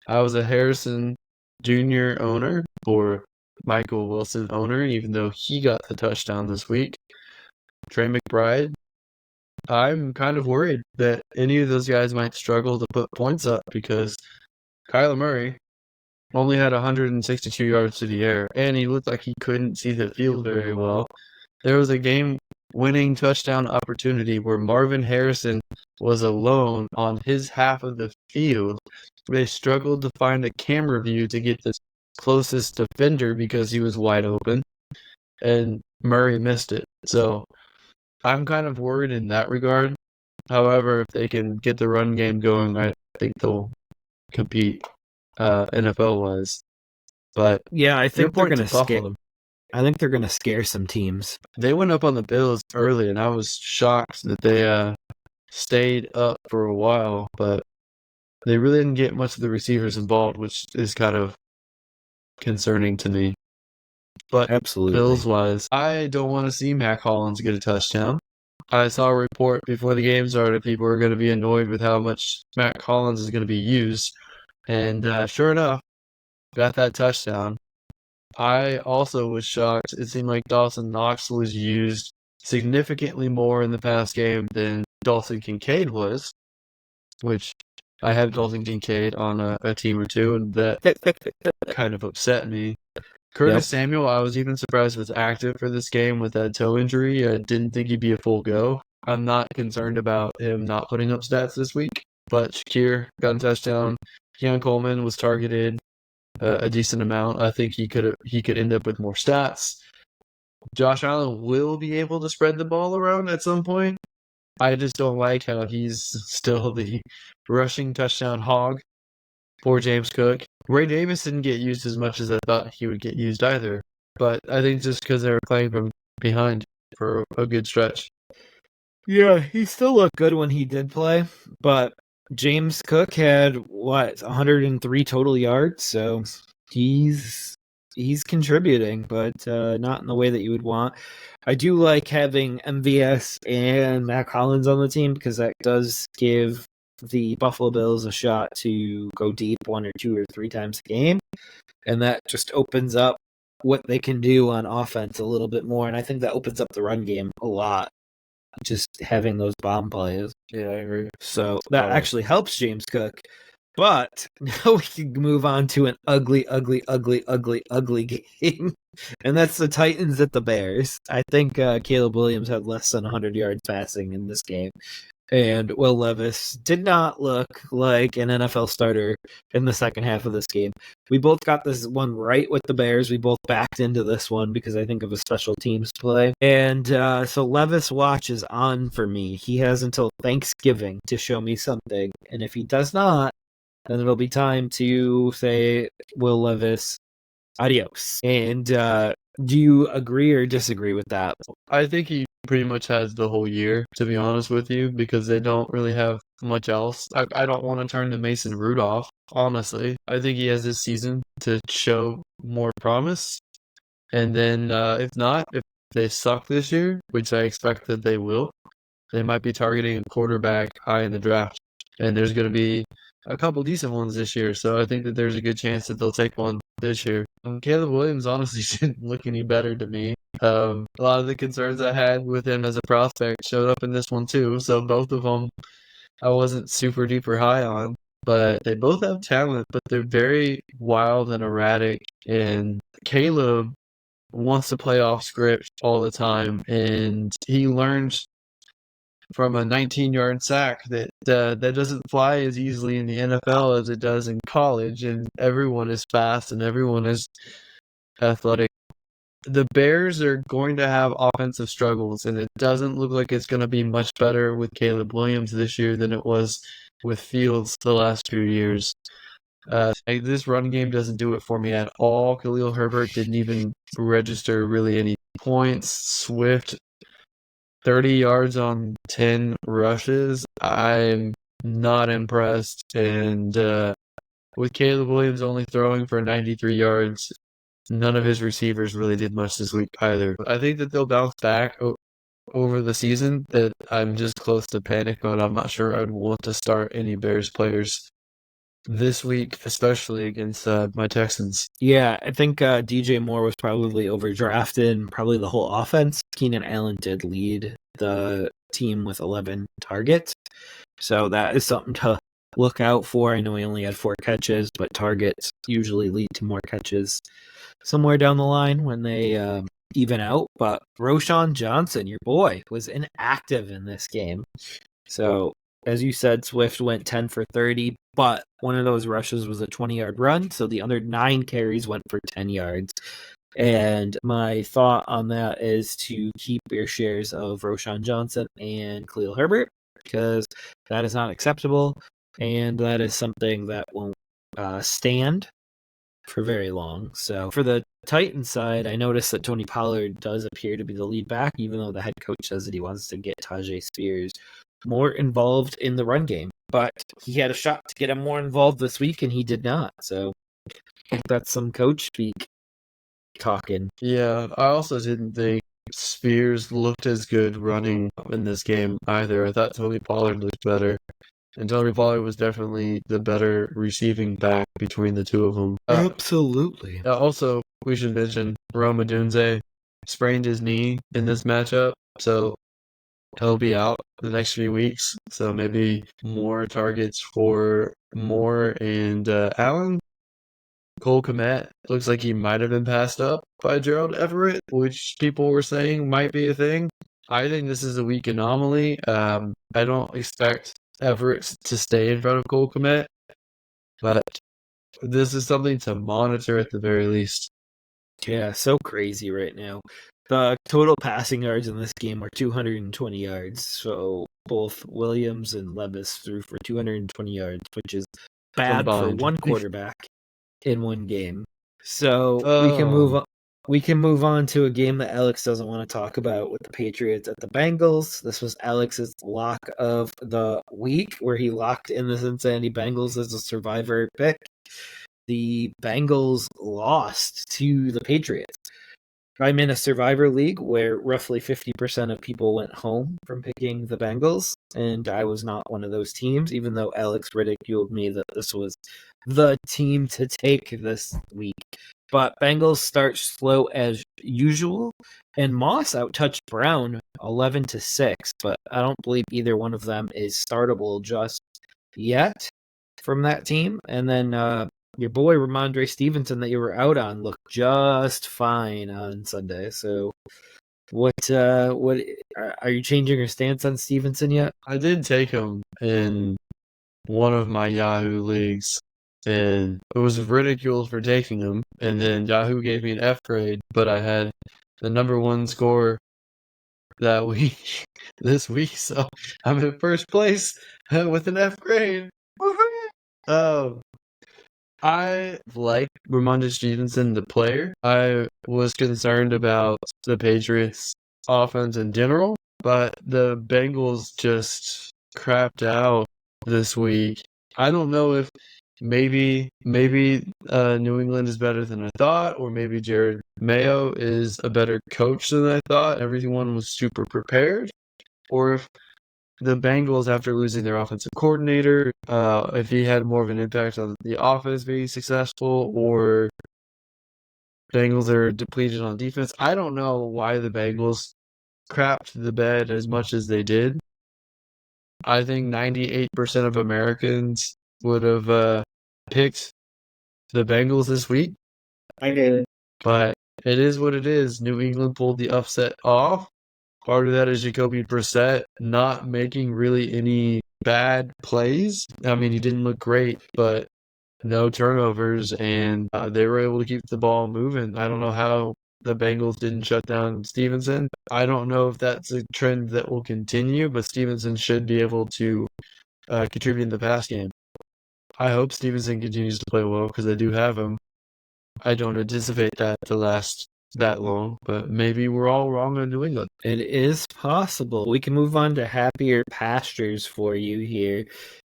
[SPEAKER 2] I was a Harrison Jr. owner or Michael Wilson owner, even though he got the touchdown this week. Trey McBride, I'm kind of worried that any of those guys might struggle to put points up because Kyler Murray only had 162 yards to the air, and he looked like he couldn't see the field very well. There was a game-winning touchdown opportunity where Marvin Harrison was alone on his half of the field. They struggled to find a camera view to get the closest defender because he was wide open, and Murray missed it. So I'm kind of worried in that regard. However, if they can get the run game going, I think they'll compete NFL-wise. But
[SPEAKER 1] Yeah, I
[SPEAKER 2] your
[SPEAKER 1] think they're
[SPEAKER 2] point
[SPEAKER 1] going
[SPEAKER 2] to
[SPEAKER 1] to scare.
[SPEAKER 2] Buffalo,
[SPEAKER 1] I think they're going to scare some teams.
[SPEAKER 2] they went up on the Bills early, and I was shocked that they stayed up for a while, but they really didn't get much of the receivers involved, which is kind of concerning to me. But
[SPEAKER 1] Absolutely.
[SPEAKER 2] Bills-wise, I don't want to see Mac Hollins get a touchdown. I saw a report before the game started. People were going to be annoyed with how much Mac Hollins is going to be used. And sure enough, got that touchdown. I also was shocked. It seemed like Dawson Knox was used significantly more in the past game than Dalton Kincaid was, which I have Dalton Kincaid on a team or two, and that kind of upset me. Curtis Samuel, I was even surprised was active for this game with that toe injury. I didn't think he'd be a full go. I'm not concerned about him not putting up stats this week, but Shakir got a touchdown. Keon Coleman was targeted a decent amount. I think he could end up with more stats. Josh Allen will be able to spread the ball around at some point. I just don't like how he's still the rushing touchdown hog. Poor James Cook. Ray Davis didn't get used as much as I thought he would get used either. But I think just because they were playing from behind for a good stretch.
[SPEAKER 1] Yeah, he still looked good when he did play, but James Cook had 103 total yards, so he's contributing, but not in the way that you would want. I do like having MVS and Mac Hollins on the team because that does give the Buffalo Bills a shot to go deep 1 or 2 or 3 times a game, and that just opens up what they can do on offense a little bit more, and I think that opens up the run game a lot. Just having those bomb plays.
[SPEAKER 2] Yeah, I agree.
[SPEAKER 1] So that actually helps James Cook. But now we can move on to an ugly game. And that's the Titans at the Bears. I think Caleb Williams had less than 100 yards passing in this game. And Will Levis did not look like an NFL starter in the second half of this game. We both got this one right with the Bears. We both backed into this one because I think of a special teams play. And so Levis watch is on for me. He has until Thanksgiving to show me something. And if he does not, then it'll be time to say, Will Levis, adios. And do you agree or disagree with that?
[SPEAKER 2] I think he pretty much has the whole year, to be honest with you, because they don't really have much else. I don't want to turn to Mason Rudolph, honestly. I think he has this season to show more promise. And then if not, if they suck this year, which I expect that they will, they might be targeting a quarterback high in the draft. And there's going to be a couple decent ones this year, so I think that there's a good chance that they'll take one this year. Caleb Williams honestly didn't look any better to me. A lot of the concerns I had with him as a prospect showed up in this one too, so both of them I wasn't super duper high on. But they both have talent, but they're very wild and erratic, and Caleb wants to play off script all the time, and he learns from a 19-yard sack that doesn't fly as easily in the NFL as it does in college, and everyone is fast and everyone is athletic. the Bears are going to have offensive struggles, and it doesn't look like it's going to be much better with Caleb Williams this year than it was with Fields the last few years. This run game doesn't do it for me at all. Khalil Herbert didn't even register really any points. Swift, 30 yards on 10 rushes. I'm not impressed. And with Caleb Williams only throwing for 93 yards, none of his receivers really did much this week either. I think that they'll bounce back over the season. That I'm just close to panic, but I'm not sure I'd want to start any Bears players this week, especially against my Texans.
[SPEAKER 1] Yeah, I think DJ Moore was probably overdrafted, and probably the whole offense. Keenan Allen did lead the team with 11 targets, so that is something to look out for. I know he only had 4 catches, but targets usually lead to more catches somewhere down the line when they even out. But Roschon Johnson, your boy, was inactive in this game. So, as you said, Swift went 10 for 30, but one of those rushes was a 20-yard run, so the other 9 carries went for 10 yards. And my thought on that is to keep your shares of Roschon Johnson and Khalil Herbert, because that is not acceptable, and that is something that won't stand for very long. So for the Titans side, I noticed that Tony Pollard does appear to be the lead back, even though the head coach says that he wants to get Tajay Spears more involved in the run game. But he had a shot to get him more involved this week, and he did not. So I think that's some coach speak talking.
[SPEAKER 2] Yeah, I also didn't think Spears looked as good running in this game either. I thought Tony Pollard looked better. And Tony Pollard was definitely the better receiving back between the two of them.
[SPEAKER 1] Absolutely.
[SPEAKER 2] Also, we should mention Rome Odunze sprained his knee in this matchup, so he'll be out the next few weeks. So maybe more targets for Moore and Allen. Cole Kmet looks like he might have been passed up by Gerald Everett, which people were saying might be a thing. I think this is a weak anomaly. I don't expect Everett to stay in front of Cole Kmet, but this is something to monitor at the very least.
[SPEAKER 1] Yeah, so crazy right now. The total passing yards in this game were 220 yards. So both Williams and Levis threw for 220 yards, which is bad
[SPEAKER 2] Combined.
[SPEAKER 1] for one quarterback in one game. So
[SPEAKER 2] Oh.
[SPEAKER 1] we can move on to a game that Alex doesn't want to talk about with the Patriots at the Bengals. This was Alex's lock of the week, where he locked in the Cincinnati Bengals as a survivor pick. The Bengals lost to the Patriots. I'm in a survivor league where roughly 50% of people went home from picking the Bengals, and I was not one of those teams, even though Alex ridiculed me that this was the team to take this week. But Bengals start slow as usual, and Moss outtouched Brown 11-6, but I don't believe either one of them is startable just yet from that team. And then your boy Ramondre Stevenson that you were out on looked just fine on Sunday. So what are you changing your stance on Stevenson yet?
[SPEAKER 2] I did take him in one of my Yahoo leagues, and it was ridiculed for taking him, and then Yahoo gave me an F grade, but I had the number 1 score that week, this week, so I'm in first place with an F grade. I like Ramondre Stevenson, the player. I was concerned about the Patriots' offense in general, but the Bengals just crapped out this week. I don't know if maybe New England is better than I thought, or maybe Jared Mayo is a better coach than I thought. Everyone was super prepared, or if the Bengals, after losing their offensive coordinator, if he had more of an impact on the offense being successful, or Bengals are depleted on defense. I don't know why the Bengals crapped the bed as much as they did. I think 98% of Americans would have picked the Bengals this week.
[SPEAKER 1] I did.
[SPEAKER 2] But it is what it is. New England pulled the upset off. Part of that is Jacoby Brissett not making really any bad plays. I mean, he didn't look great, but no turnovers, and they were able to keep the ball moving. I don't know how the Bengals didn't shut down Stevenson. I don't know if that's a trend that will continue, but Stevenson should be able to contribute in the pass game. I hope Stevenson continues to play well because I do have him. I don't anticipate that to last that long, but maybe we're all wrong on New England.
[SPEAKER 1] It is possible. We can move on to happier pastures for you here.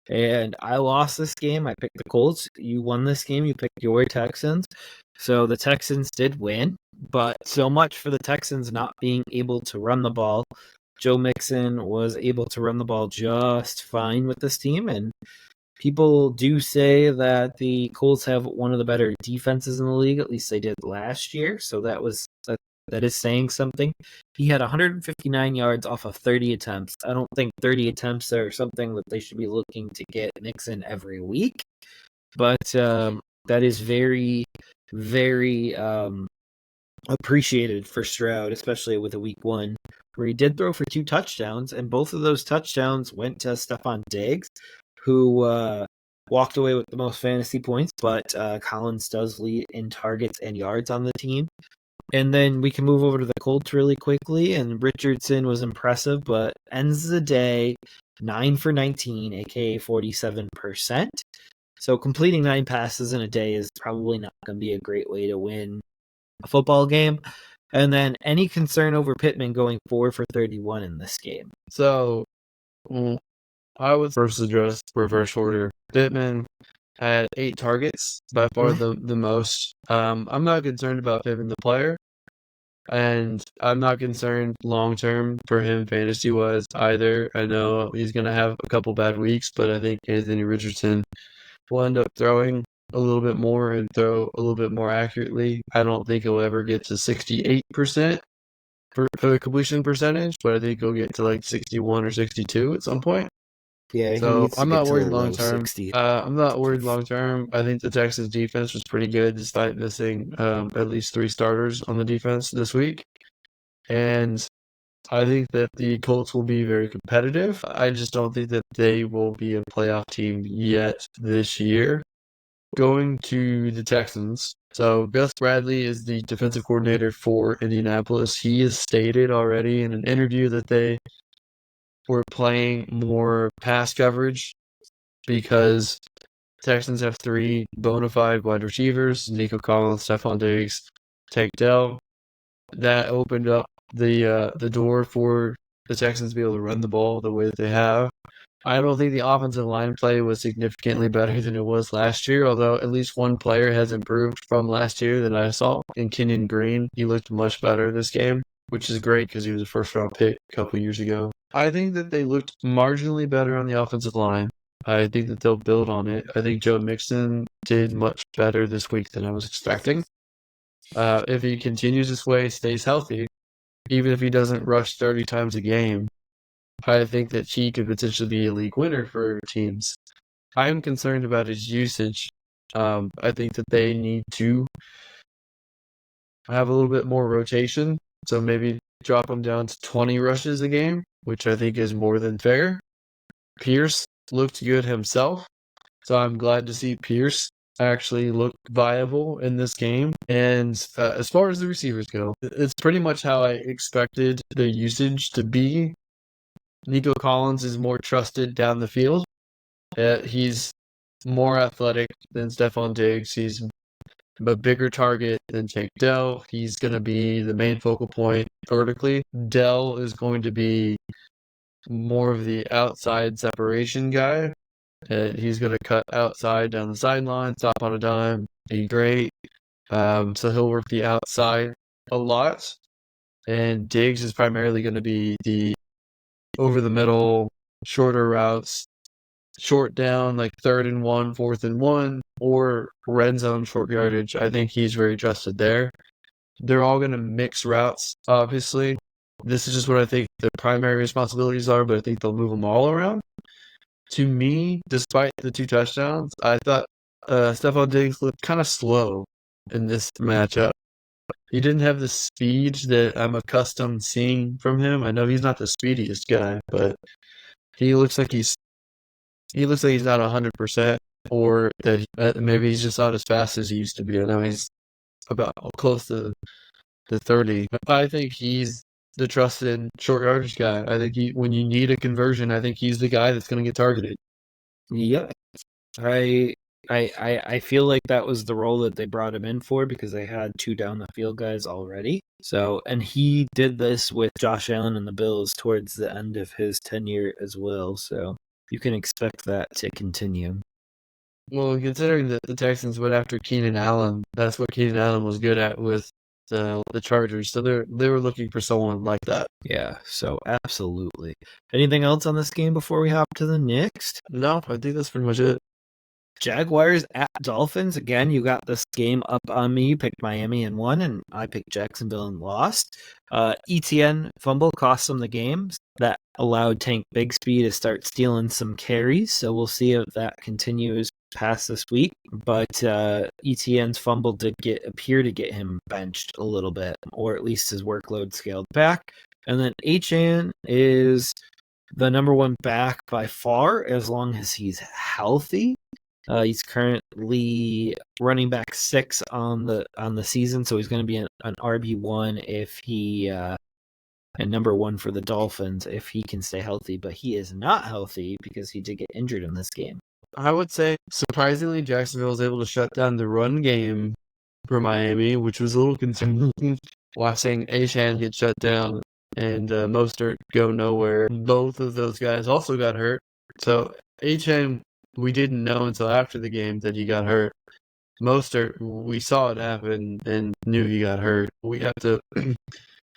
[SPEAKER 1] And I lost this game. I picked the Colts. You won this game. You picked your Texans. So the Texans did win, but so much for the Texans not being able to run the ball. Joe Mixon was able to run the ball just fine with this team, and people do say that the Colts have one of the better defenses in the league. At least they did last year, so that is saying something. He had 159 yards off of 30 attempts. I don't think 30 attempts are something that they should be looking to get Mixon every week, but that is very, very appreciated for Stroud, especially with a week one, where he did throw for 2 touchdowns, and both of those touchdowns went to Stephon Diggs, who walked away with the most fantasy points, but Collins does lead in targets and yards on the team. And then we can move over to the Colts really quickly, and Richardson was impressive, but ends the day 9 for 19, aka 47%. So completing 9 passes in a day is probably not going to be a great way to win a football game. And then any concern over Pittman going 4 for 31 in this game?
[SPEAKER 2] So I would first address reverse order. Pittman had 8 targets, by far the most. I'm not concerned about Pittman the player, and I'm not concerned long term for him fantasy wise either. I know he's gonna have a couple bad weeks, but I think Anthony Richardson will end up throwing a little bit more and throw a little bit more accurately. I don't think he'll ever get to 68% for the completion percentage, but I think he'll get to like 61 or 62 at some point.
[SPEAKER 1] Yeah,
[SPEAKER 2] So I'm not worried long term.
[SPEAKER 1] 60.
[SPEAKER 2] I'm not worried long term. I think the Texans defense was pretty good despite missing at least 3 starters on the defense this week. And I think that the Colts will be very competitive. I just don't think that they will be a playoff team yet this year. Going to the Texans. So Gus Bradley is the defensive coordinator for Indianapolis. He has stated already in an interview that they were playing more pass coverage because Texans have 3 bona fide wide receivers, Nico Collins, Stephon Diggs, Tank Dell. That opened up the door for the Texans to be able to run the ball the way that they have. I don't think the offensive line play was significantly better than it was last year, although at least one player has improved from last year that I saw in Kenyon Green. He looked much better this game, which is great because he was a first-round pick a couple years ago. I think that they looked marginally better on the offensive line. I think that they'll build on it. I think Joe Mixon did much better this week than I was expecting. If he continues this way, stays healthy, even if he doesn't rush 30 times a game, I think that he could potentially be a league winner for teams. I am concerned about his usage. I think that they need to have a little bit more rotation. So maybe drop him down to 20 rushes a game, which I think is more than fair. Pierce looked good himself, so I'm glad to see Pierce actually look viable in this game. And as far as the receivers go, it's pretty much how I expected the usage to be. Nico Collins is more trusted down the field. He's more athletic than Stephon Diggs. He's a bigger target than Tank Dell. He's going to be the main focal point vertically. Dell is going to be more of the outside separation guy. He's going to cut outside down the sideline, stop on a dime, be great. So he'll work the outside a lot. And Diggs is primarily going to be the over the middle, shorter routes, short down, like 3rd and 1, 4th and 1, or red zone short yardage. I think he's very trusted there. They're all going to mix routes, obviously. This is just what I think the primary responsibilities are, but I think they'll move them all around. To me, despite the 2 touchdowns, I thought Stephon Diggs looked kind of slow in this matchup. He didn't have the speed that I'm accustomed seeing from him. I know he's not the speediest guy, but he looks like he's not 100%, or that maybe he's just not as fast as he used to be. I know he's about close to to 30. I think he's the trusted short yardage guy. I think when you need a conversion, I think he's the guy that's going to get targeted.
[SPEAKER 1] Yeah, I feel like that was the role that they brought him in for because they had 2 down the field guys already. So, and he did this with Josh Allen and the Bills towards the end of his tenure as well. So you can expect that to continue.
[SPEAKER 2] Well, considering that the Texans went after Keenan Allen, that's what Keenan Allen was good at with the Chargers. So they were looking for someone like that.
[SPEAKER 1] Yeah, so absolutely. Anything else on this game before we hop to the next?
[SPEAKER 2] No, I think that's pretty much it.
[SPEAKER 1] Jaguars at Dolphins. Again, you got this game up on me. You picked Miami and won, and I picked Jacksonville and lost. ETN fumble cost them the games. That allowed Tank Bigsby to start stealing some carries, so we'll see if that continues past this week. But ETN's fumble did appear to get him benched a little bit, or at least his workload scaled back. And then HN is the number 1 back by far, as long as he's healthy. He's currently running back 6 on the season, so he's going to be an RB1 if he and number 1 for the Dolphins if he can stay healthy. But he is not healthy because he did get injured in this game.
[SPEAKER 2] I would say, surprisingly, Jacksonville was able to shut down the run game for Miami, which was a little concerning. Watching Ashan get shut down and Mostert go nowhere. Both of those guys also got hurt. So Ashan, we didn't know until after the game that he got hurt. Mostert, we saw it happen and knew he got hurt. We have to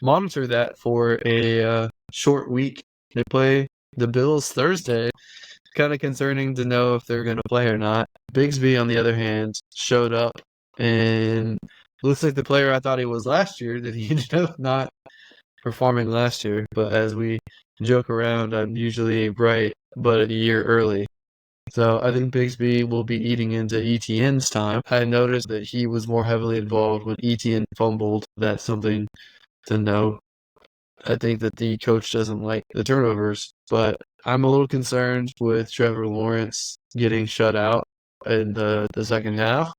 [SPEAKER 2] monitor that for a short week. They play the Bills Thursday. Kind of concerning to know if they're going to play or not. Bigsby, on the other hand, showed up and looks like the player I thought he was last year, that he ended up not performing last year. But as we joke around, I'm usually right, but a year early. So I think Bigsby will be eating into ETN's time. I noticed that he was more heavily involved when ETN fumbled. That's something to know. I think that the coach doesn't like the turnovers, but I'm a little concerned with Trevor Lawrence getting shut out in the second half.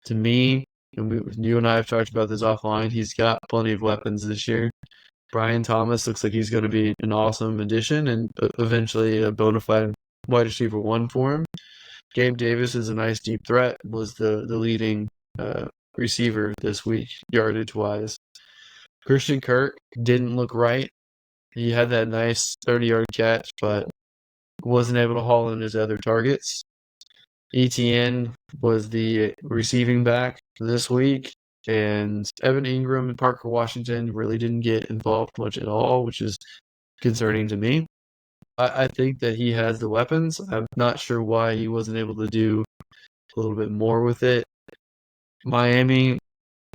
[SPEAKER 2] To me, you and I have talked about this offline, he's got plenty of weapons this year. Brian Thomas looks like he's going to be an awesome addition and eventually a bona fide wide receiver 1 for him. Gabe Davis is a nice deep threat, was the leading receiver this week, yardage-wise. Christian Kirk didn't look right. He had that nice 30-yard catch, but wasn't able to haul in his other targets. ETN was the receiving back this week, and Evan Ingram and Parker Washington really didn't get involved much at all, which is concerning to me. I think that he has the weapons. I'm not sure why he wasn't able to do a little bit more with it. Miami,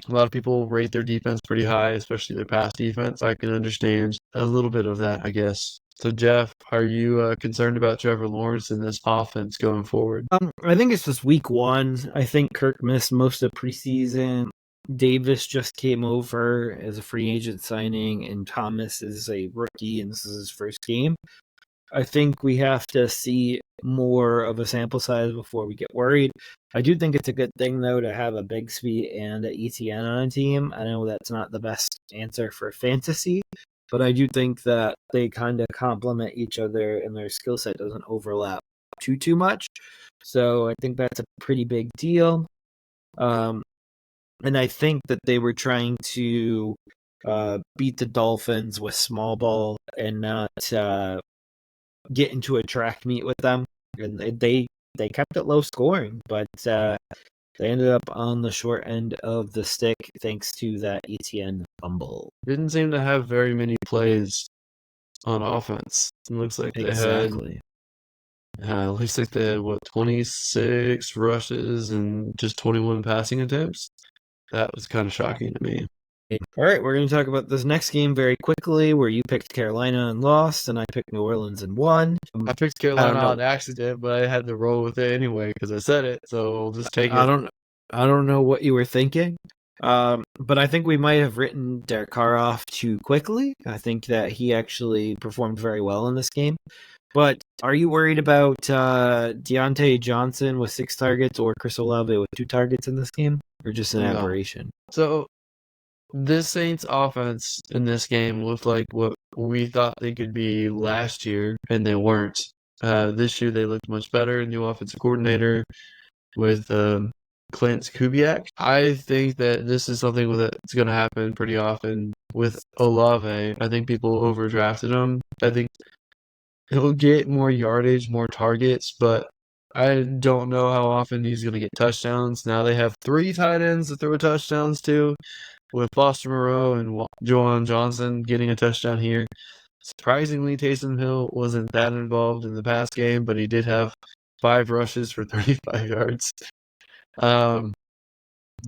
[SPEAKER 2] a lot of people rate their defense pretty high, especially their pass defense. I can understand a little bit of that, I guess. So, Jeff, are you concerned about Trevor Lawrence and this offense going forward?
[SPEAKER 1] I think it's just week 1. I think Kirk missed most of preseason. Davis just came over as a free agent signing, and Thomas is a rookie, and this is his first game. I think we have to see more of a sample size before we get worried. I do think it's a good thing, though, to have a Bigsby and an ETN on a team. I know that's not the best answer for fantasy, but I do think that they kind of complement each other and their skill set doesn't overlap too much. So I think that's a pretty big deal. And I think that they were trying to beat the Dolphins with small ball and not get into a track meet with them. And they kept it low scoring, but they ended up on the short end of the stick thanks to that ETN fumble.
[SPEAKER 2] Didn't seem to have very many plays on offense. It looks like they had, what, 26 rushes and just 21 passing attempts? That was kind of shocking to me.
[SPEAKER 1] All right, we're going to talk about this next game very quickly, where you picked Carolina and lost, and I picked New Orleans and won.
[SPEAKER 2] I picked Carolina on accident, but I had to roll with it anyway because I said it, so we'll just take it.
[SPEAKER 1] I don't know what you were thinking, but I think we might have written Derek Carr off too quickly. I think that he actually performed very well in this game. But are you worried about Deontay Johnson with 6 targets or Chris Olave with 2 targets in this game, or just an aberration?
[SPEAKER 2] So this Saints offense in this game looked like what we thought they could be last year, and they weren't. This year they looked much better. New offensive coordinator with Clint Kubiak. I think that this is something that's going to happen pretty often with Olave. I think people overdrafted him. I think he'll get more yardage, more targets, but I don't know how often he's going to get touchdowns. Now they have 3 tight ends to throw touchdowns to, with Foster Moreau and Juwan Johnson getting a touchdown here. Surprisingly, Taysom Hill wasn't that involved in the past game, but he did have 5 rushes for 35 yards.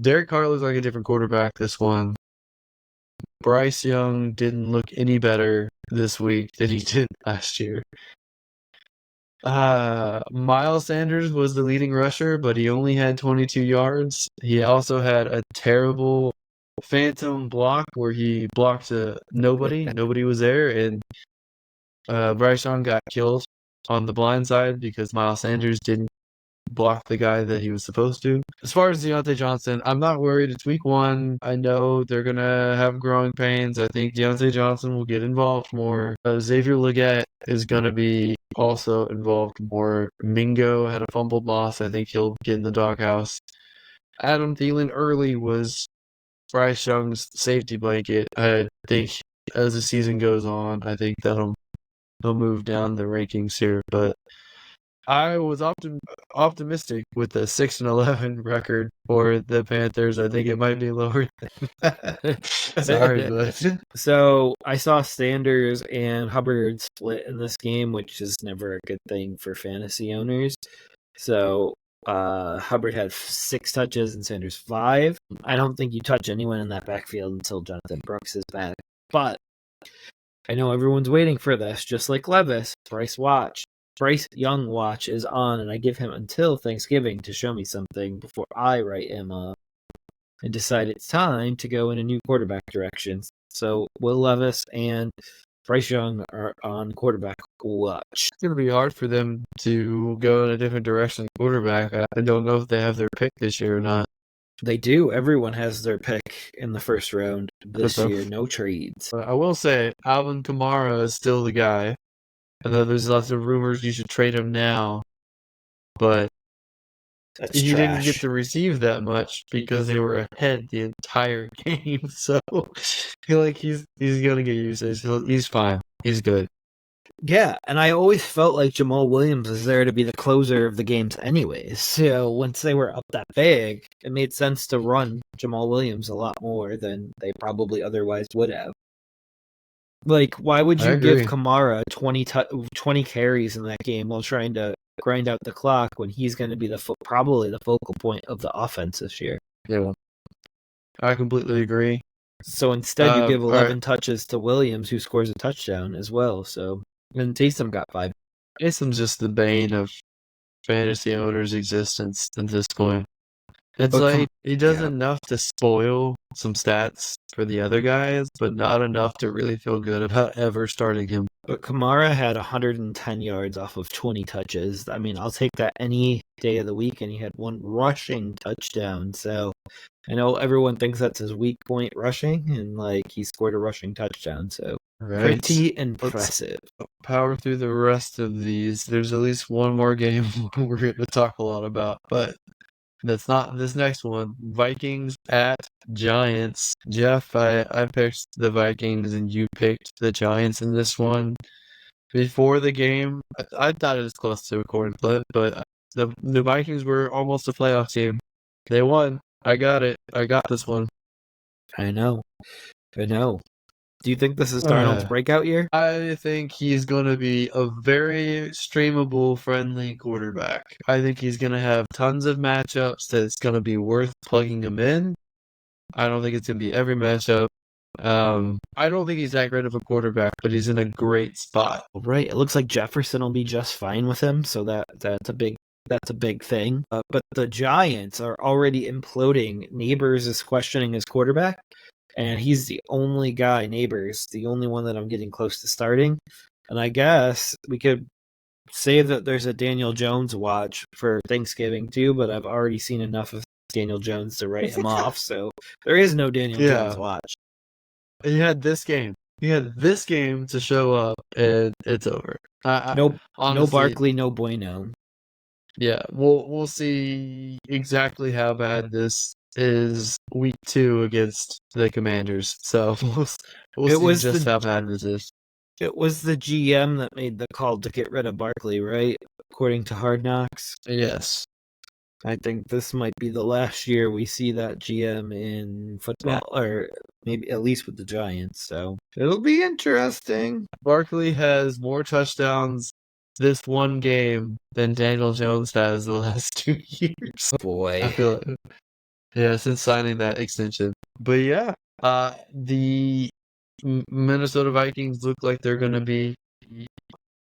[SPEAKER 2] Derek Carr looks like a different quarterback this one. Bryce Young didn't look any better this week than he did last year. Miles Sanders was the leading rusher, but he only had 22 yards. He also had a terrible phantom block where he blocked nobody. Nobody was there, and Bryce Young got killed on the blind side because Miles Sanders didn't block the guy that he was supposed to. As far as Deontay Johnson, I'm not worried. It's week 1. I know they're going to have growing pains. I think Deontay Johnson will get involved more. Xavier Legette is going to be also involved more. Mingo had a fumbled loss. I think he'll get in the doghouse. Adam Thielen early was Bryce Young's safety blanket. I think as the season goes on, I think he'll move down the rankings here, but I was optimistic with the 6-11 record for the Panthers. I think it might be lower. Sorry, but
[SPEAKER 1] so I saw Sanders and Hubbard split in this game, which is never a good thing for fantasy owners. So Hubbard had 6 touches and Sanders 5. I don't think you touch anyone in that backfield until Jonathan Brooks is back, but I know everyone's waiting for this, just like Levis. Bryce Young watch is on, and I give him until Thanksgiving to show me something before I write him up and decide it's time to go in a new quarterback direction. So Will Levis and Bryce Young are on quarterback watch.
[SPEAKER 2] It's going to be hard for them to go in a different direction quarterback. I don't know if they have their pick this year or not.
[SPEAKER 1] They do. Everyone has their pick in the first round this year. No trades.
[SPEAKER 2] I will say, Alvin Kamara is still the guy. I know there's lots of rumors you should trade him now, but he didn't get to receive that much because they were ahead the entire game. So I feel like he's gonna get usage. He's fine. He's good.
[SPEAKER 1] Yeah, and I always felt like Jamal Williams was there to be the closer of the games anyways. So once they were up that big, it made sense to run Jamal Williams a lot more than they probably otherwise would have. Like, why would you give Kamara 20 carries in that game while trying to grind out the clock when he's going to be probably the focal point of the offense this year?
[SPEAKER 2] Yeah, I completely agree.
[SPEAKER 1] So instead, you give 11 touches to Williams, who scores a touchdown as well. So and Taysom got 5.
[SPEAKER 2] Taysom's just the bane of fantasy owners' existence at this point. It's like he does enough to spoil some stats for the other guys, but not enough to really feel good about ever starting him.
[SPEAKER 1] But Kamara had 110 yards off of 20 touches. I mean, I'll take that any day of the week, and he had 1 rushing touchdown. So I know everyone thinks that's his weak point, rushing, and like he scored a rushing touchdown. So pretty impressive.
[SPEAKER 2] Let's power through the rest of these. There's at least one more game we're going to talk a lot about, but that's not this next one. Vikings at Giants. Jeff, I picked the Vikings and you picked the Giants in this one. Before the game, I thought it was close to a coin flip, but the Vikings were almost a playoff team. They won. I got it. I got this one.
[SPEAKER 1] I know. Do you think this is Darnold's breakout year?
[SPEAKER 2] I think he's going to be a very streamable, friendly quarterback. I think he's going to have tons of matchups that's going to be worth plugging him in. I don't think it's going to be every matchup. I don't think he's that great of a quarterback, but he's in a great spot.
[SPEAKER 1] Right. It looks like Jefferson will be just fine with him, so that's a big thing. But the Giants are already imploding. Neighbors is questioning his quarterback. And he's the only guy, Neighbors, the only one that I'm getting close to starting. And I guess we could say that there's a Daniel Jones watch for Thanksgiving too, but I've already seen enough of Daniel Jones to write him off. So there is no Daniel Jones watch.
[SPEAKER 2] He had this game. He had this game to show up, and it's over.
[SPEAKER 1] No
[SPEAKER 2] Honestly,
[SPEAKER 1] Barkley, no bueno.
[SPEAKER 2] Yeah, we'll see exactly how bad this is week 2 against the Commanders. So we'll see just how bad this is.
[SPEAKER 1] It was the GM that made the call to get rid of Barkley, right? According to Hard Knocks.
[SPEAKER 2] Yes.
[SPEAKER 1] I think this might be the last year we see that GM in football, or maybe at least with the Giants. So it'll be interesting.
[SPEAKER 2] Barkley has more touchdowns this one game than Daniel Jones has the last 2 years.
[SPEAKER 1] Boy.
[SPEAKER 2] I feel it. Yeah, since signing that extension. But yeah, the Minnesota Vikings look like they're going to be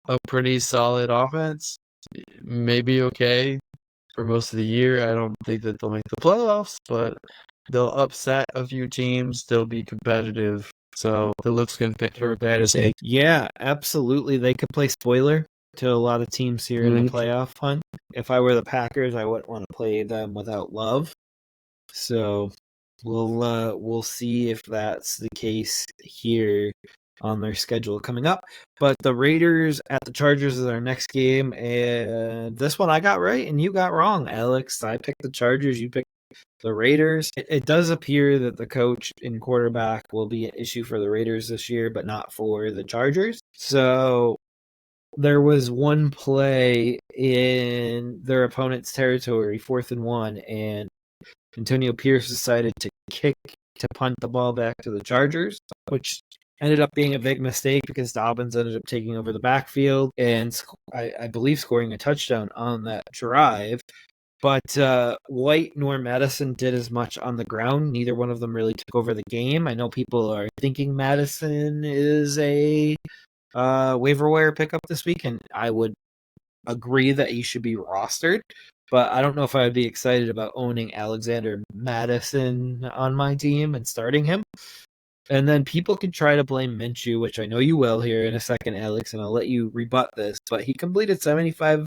[SPEAKER 2] a pretty solid offense. Maybe okay for most of the year. I don't think that they'll make the playoffs, but they'll upset a few teams. They'll be competitive. So the looks can fit for a bad say.
[SPEAKER 1] Yeah, absolutely. They could play spoiler to a lot of teams here in the playoff hunt. If I were the Packers, I wouldn't want to play them without Love. So we'll see if that's the case here on their schedule coming up. But the Raiders at the Chargers is our next game, and this one I got right and you got wrong, Alex. I picked the Chargers, you picked the Raiders. It does appear that the coach and quarterback will be an issue for the Raiders this year, but not for the Chargers. So there was one play in their opponent's territory, 4th and 1, and Antonio Pierce decided to punt the ball back to the Chargers, which ended up being a big mistake because Dobbins ended up taking over the backfield and I believe scoring a touchdown on that drive. But White nor Madison did as much on the ground. Neither one of them really took over the game. I know people are thinking Madison is a waiver wire pickup this week, and I would agree that he should be rostered. But I don't know if I would be excited about owning Alexander Madison on my team and starting him. And then people can try to blame Minshew, which I know you will here in a second, Alex, and I'll let you rebut this. But he completed 75%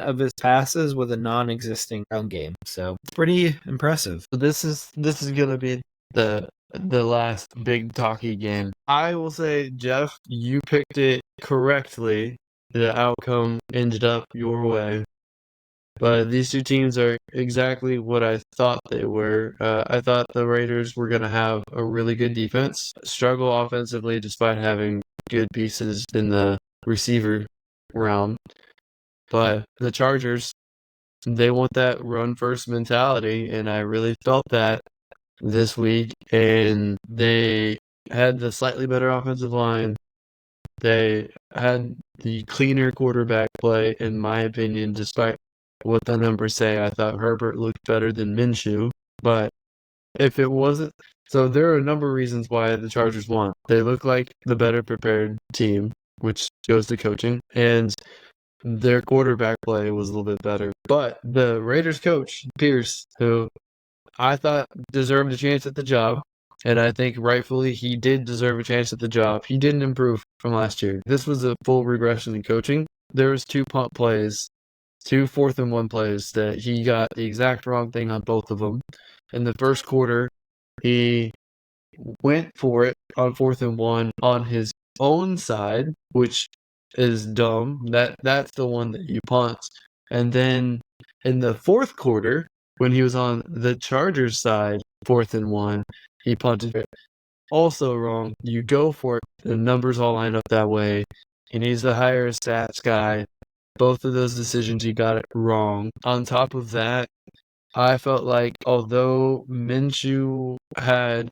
[SPEAKER 1] of his passes with a non-existing ground game, so it's pretty impressive.
[SPEAKER 2] So this is gonna be the last big talky game. I will say, Jeff, you picked it correctly. The outcome ended up your way. But these two teams are exactly what I thought they were. I thought the Raiders were going to have a really good defense, struggle offensively despite having good pieces in the receiver realm. But the Chargers, they want that run-first mentality, and I really felt that this week. And they had the slightly better offensive line. They had the cleaner quarterback play, in my opinion, despite what the numbers say. I thought Herbert looked better than Minshew, but if it wasn't, so there are a number of reasons why the Chargers won. They look like the better prepared team, which goes to coaching, and their quarterback play was a little bit better. But the Raiders coach, Pierce, who I thought deserved a chance at the job, and I think rightfully he did deserve a chance at the job. He didn't improve from last year. This was a full regression in coaching. There was 2 punt plays, 2 4th and 1 plays that he got the exact wrong thing on both of them. In the first quarter, he went for it on 4th and 1 on his own side, which is dumb. That's the one that you punt. And then in the 4th quarter, when he was on the Chargers side, 4th and 1, he punted it. Also wrong. You go for it. The numbers all line up that way. He needs to hire a stats guy. Both of those decisions, he got it wrong. On top of that, I felt like although Minshew had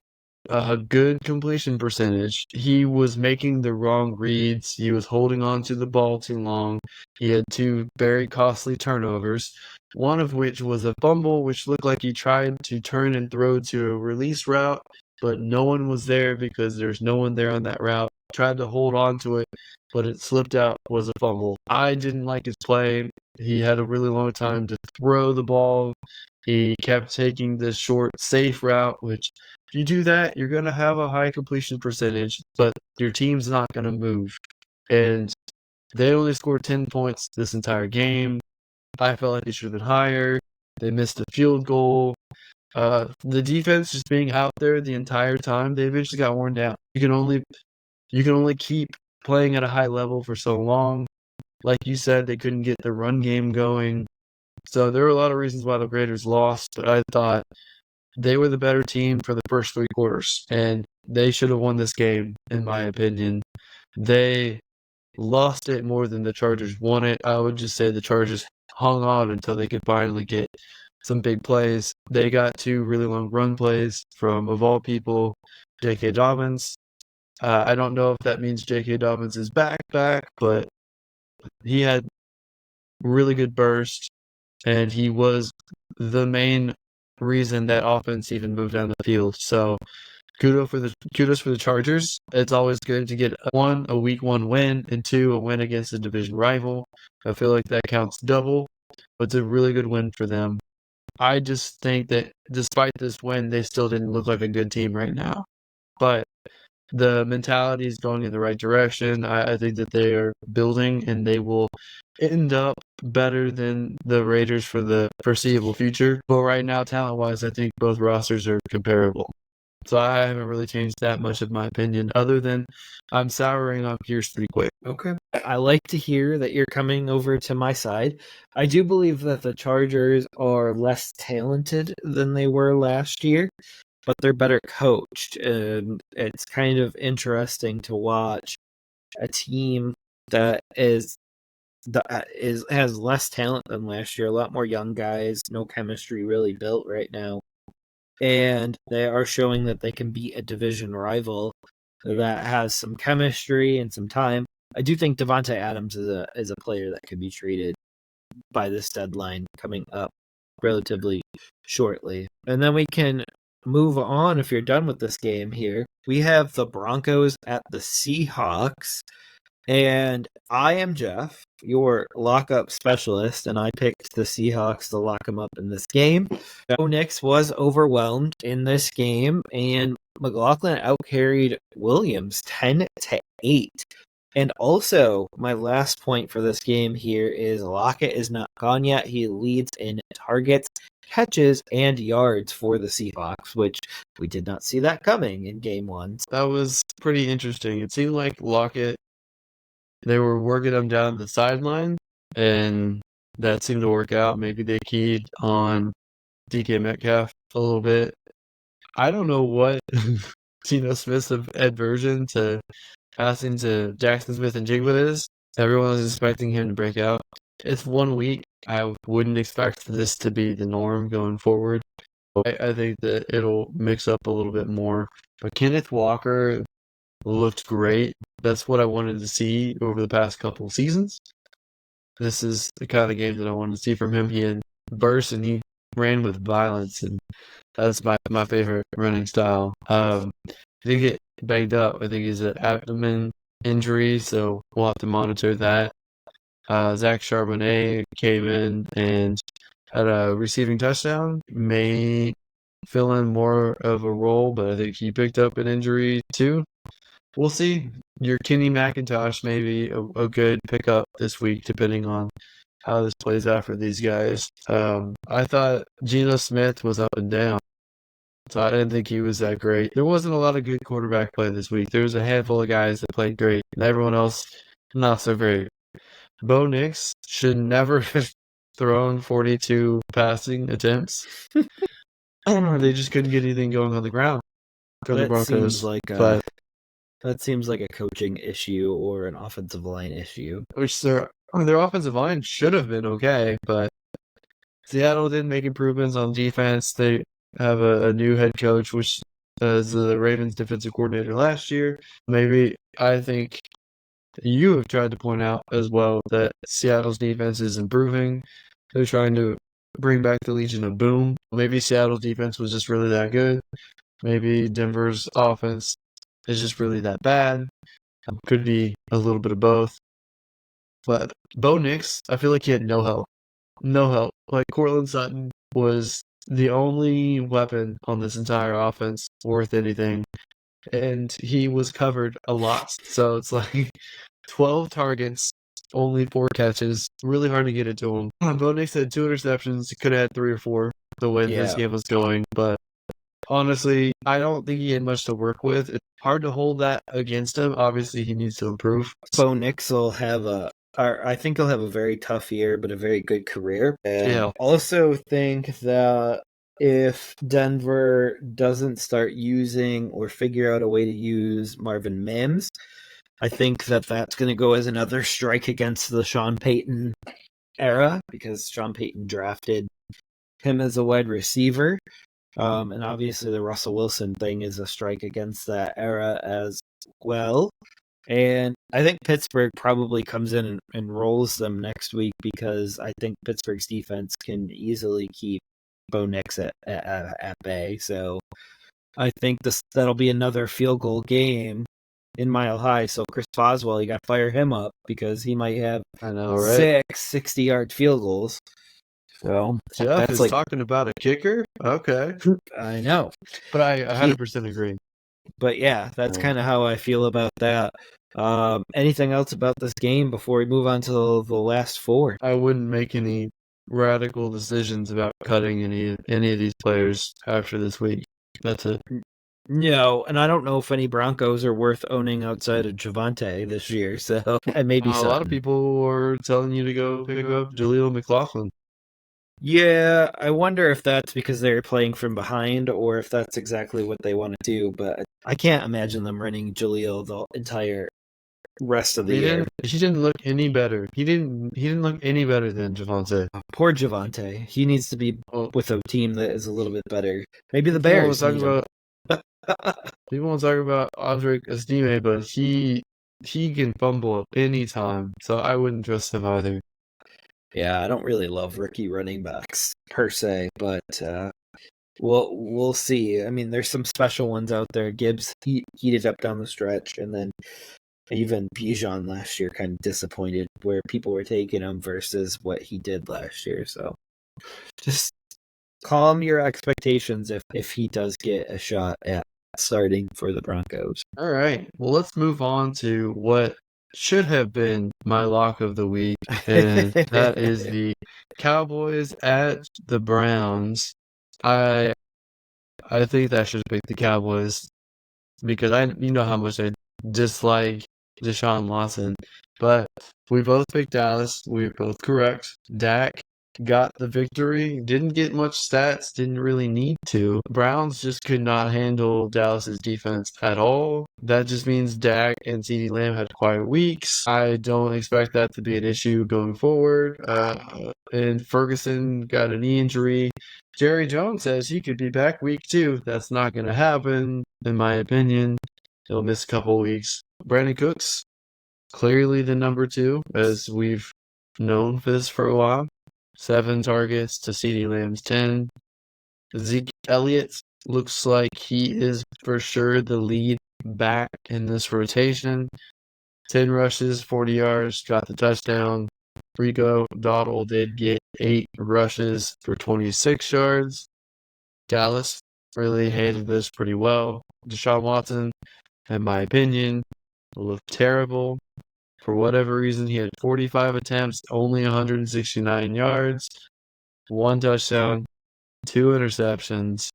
[SPEAKER 2] a good completion percentage, he was making the wrong reads. He was holding on to the ball too long. He had 2 very costly turnovers, one of which was a fumble, which looked like he tried to turn and throw to a release route, but no one was there because there's no one there on that route. Tried to hold on to it, but it slipped out, was a fumble. I didn't like his play. He had a really long time to throw the ball. He kept taking this short, safe route, which if you do that, you're going to have a high completion percentage, but your team's not going to move. And they only scored 10 points this entire game. I felt like they should have been higher. They missed a field goal. The defense just being out there the entire time, they eventually got worn down. You can only keep playing at a high level for so long. Like you said, they couldn't get the run game going. So there were a lot of reasons why the Raiders lost, but I thought they were the better team for the first 3 quarters, and they should have won this game, in my opinion. They lost it more than the Chargers won it. I would just say the Chargers hung on until they could finally get some big plays. They got 2 really long run plays from, of all people, J.K. Dobbins. I don't know if that means J.K. Dobbins is back, but he had really good burst, and he was the main reason that offense even moved down the field. So kudos for the Chargers. It's always good to get a week 1 win, and 2, a win against a division rival. I feel like that counts double, but it's a really good win for them. I just think that despite this win, they still didn't look like a good team right now. But the mentality is going in the right direction. I think that they are building, and they will end up better than the Raiders for the foreseeable future. But right now, talent-wise, I think both rosters are comparable. So I haven't really changed that much of my opinion, other than I'm souring on Pierce pretty quick.
[SPEAKER 1] Okay. I like to hear that you're coming over to my side. I do believe that the Chargers are less talented than they were last year, but they're better coached. And it's kind of interesting to watch a team that has less talent than last year, a lot more young guys, no chemistry really built right now. And they are showing that they can beat a division rival that has some chemistry and some time. I do think Devontae Adams is a player that could be traded by this deadline coming up relatively shortly. And then we can move on if you're done with this game here. We have the Broncos at the Seahawks. And I am Jeff, your lockup specialist, and I picked the Seahawks to lock them up in this game. Bo Nix was overwhelmed in this game, and McLaughlin outcarried Williams 10-8. And also, my last point for this game here is Lockett is not gone yet. He leads in targets, catches, and yards for the Seahawks, which we did not see that coming in game 1.
[SPEAKER 2] That was pretty interesting. It seemed like Lockett, they were working him down the sideline, and that seemed to work out. Maybe they keyed on DK Metcalf a little bit. I don't know what Geno Smith's aversion to passing to Jackson Smith and Jigba is. Everyone was expecting him to break out. It's 1 week. I wouldn't expect this to be the norm going forward. I think that it'll mix up a little bit more. But Kenneth Walker looked great. That's what I wanted to see over the past couple of seasons. This is the kind of game that I wanted to see from him. He had burst and he ran with violence, and that's my favorite running style. He did get banged up. I think he's an abdomen injury, so we'll have to monitor that. Zach Charbonnet came in and had a receiving touchdown. May fill in more of a role, but I think he picked up an injury too. We'll see. Your Kenny McIntosh may be a good pickup this week, depending on how this plays out for these guys. I thought Geno Smith was up and down, so I didn't think he was that great. There wasn't a lot of good quarterback play this week. There was a handful of guys that played great, and everyone else not so great. Bo Nix should never have thrown 42 passing attempts. They just couldn't get anything going on the ground for the Broncos.
[SPEAKER 1] That seems like a coaching issue or an offensive line issue.
[SPEAKER 2] Which their offensive line should have been okay, but Seattle didn't make improvements on defense. They have a new head coach, which is the Ravens defensive coordinator last year. Maybe I think you have tried to point out as well that Seattle's defense is improving. They're trying to bring back the Legion of Boom. Maybe Seattle's defense was just really that good. Maybe Denver's offense is just really that bad. Could be a little bit of both. But Bo Nix, I feel like he had no help. No help. Like, Courtland Sutton was the only weapon on this entire offense worth anything. And he was covered a lot. So it's like 12 targets, only 4 catches. Really hard to get it to him. Bo Nix had 2 interceptions. He could have had 3 or 4 the way this game was going. But honestly, I don't think he had much to work with. It's hard to hold that against him. Obviously, he needs to improve.
[SPEAKER 1] Bo Nix will have I think he'll have a very tough year, but a very good career. And also think that if Denver doesn't start using or figure out a way to use Marvin Mims, I think that that's going to go as another strike against the Sean Payton era, because Sean Payton drafted him as a wide receiver. And obviously the Russell Wilson thing is a strike against that era as well. And I think Pittsburgh probably comes in and rolls them next week, because I think Pittsburgh's defense can easily keep Bo Nix at bay. So I think that'll be another field goal game in Mile High. So Chris Boswell, you got to fire him up, because he might have 6 60-yard field goals. So
[SPEAKER 2] Jeff is talking about a kicker? Okay.
[SPEAKER 1] I know.
[SPEAKER 2] But I 100% agree.
[SPEAKER 1] But yeah, that's kind of how I feel about that. Anything else about this game before we move on to the last 4?
[SPEAKER 2] I wouldn't make any radical decisions about cutting any of these players after this week. That's it.
[SPEAKER 1] No, and I don't know if any Broncos are worth owning outside of Javonte this year. So maybe
[SPEAKER 2] a lot of people are telling you to go pick up Jaleel McLaughlin.
[SPEAKER 1] Yeah, I wonder if that's because they're playing from behind, or if that's exactly what they want to do. But I can't imagine them running Jaleel the entire rest of the year.
[SPEAKER 2] He didn't look any better. He didn't look any better than Javonte.
[SPEAKER 1] Poor Javonte. He needs to be with a team that is a little bit better. Maybe the Bears.
[SPEAKER 2] People won't talk about Audric Estime, but he can fumble at any time, so I wouldn't trust him either.
[SPEAKER 1] Yeah, I don't really love rookie running backs per se, but we'll see. I mean, there's some special ones out there. Gibbs heated up down the stretch, and then even Bijan last year kind of disappointed where people were taking him versus what he did last year. So just calm your expectations if he does get a shot at starting for the Broncos.
[SPEAKER 2] All right. Well, let's move on to what should have been my lock of the week, and that is the Cowboys at the Browns. I think that should pick the Cowboys, because you know how much I dislike Deshaun Watson, but we both picked Dallas. We were both correct. Dak got the victory. Didn't get much stats. Didn't really need to. Browns just could not handle Dallas's defense at all. That just means Dak and CeeDee Lamb had quiet weeks. I don't expect that to be an issue going forward. And Ferguson got a knee injury. Jerry Jones says he could be back week 2. That's not going to happen, in my opinion. He'll miss a couple weeks. Brandon Cooks, clearly the number 2, as we've known this for a while. 7 targets to CeeDee Lamb's 10. Zeke Elliott looks like he is for sure the lead back in this rotation. 10 rushes, 40 yards, got the touchdown. Rico Dowdle did get 8 rushes for 26 yards. Dallas really handled this pretty well. Deshaun Watson, in my opinion, looked terrible. For whatever reason, he had 45 attempts, only 169 yards, 1 touchdown, 2 interceptions.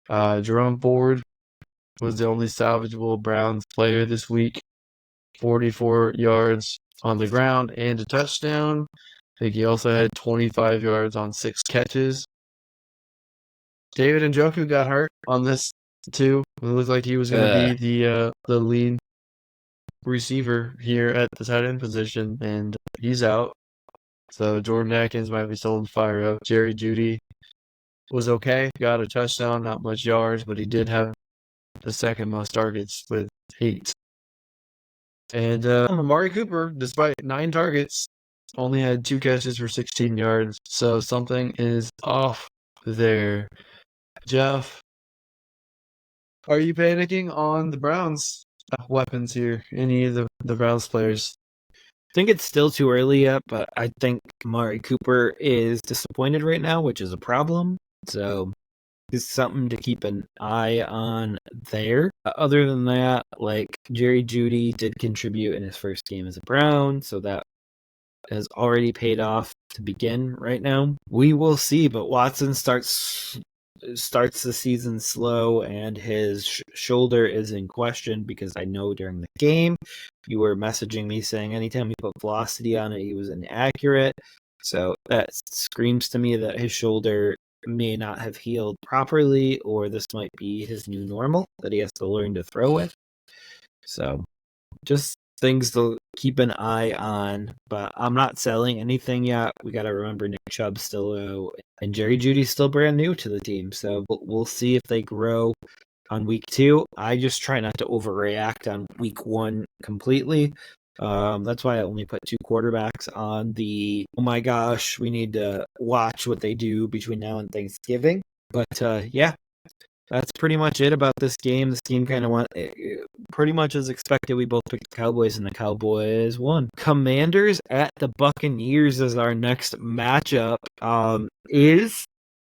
[SPEAKER 2] Jerome Ford was the only salvageable Browns player this week. 44 yards on the ground and a touchdown. I think he also had 25 yards on 6 catches. David Njoku got hurt on this too. It looked like he was going to be the lead receiver here at the tight end position, and he's out. So Jordan Atkins might be still on fire up. Jerry Jeudy was okay. Got a touchdown, not much yards, but he did have the second most targets with 8. And Amari Cooper, despite 9 targets, only had 2 catches for 16 yards. So something is off there. Jeff, are you panicking on the Browns' weapons here? Any of the Browns players?
[SPEAKER 1] I think it's still too early yet, but I think Amari Cooper is disappointed right now, which is a problem. So it's something to keep an eye on there. Other than that, like Jerry Jeudy did contribute in his first game as a Brown, so that has already paid off to begin right now. We will see, but Watson starts the season slow, and his shoulder is in question because I know during the game you were messaging me saying anytime he put velocity on it, he was inaccurate. So that screams to me that his shoulder may not have healed properly, or this might be his new normal that he has to learn to throw with. So just things to keep an eye on, but I'm not selling anything yet. We got to remember Nick Chubb's still low, and Jerry Judy's still brand new to the team. So we'll see if they grow on week 2. I just try not to overreact on week 1 completely. That's why I only put 2 quarterbacks on the, oh my gosh, we need to watch what they do between now and Thanksgiving. But yeah, that's pretty much it about this game. This game kind of went pretty much as expected. We both picked the Cowboys, and the Cowboys won. Commanders at the Buccaneers is our next matchup. Is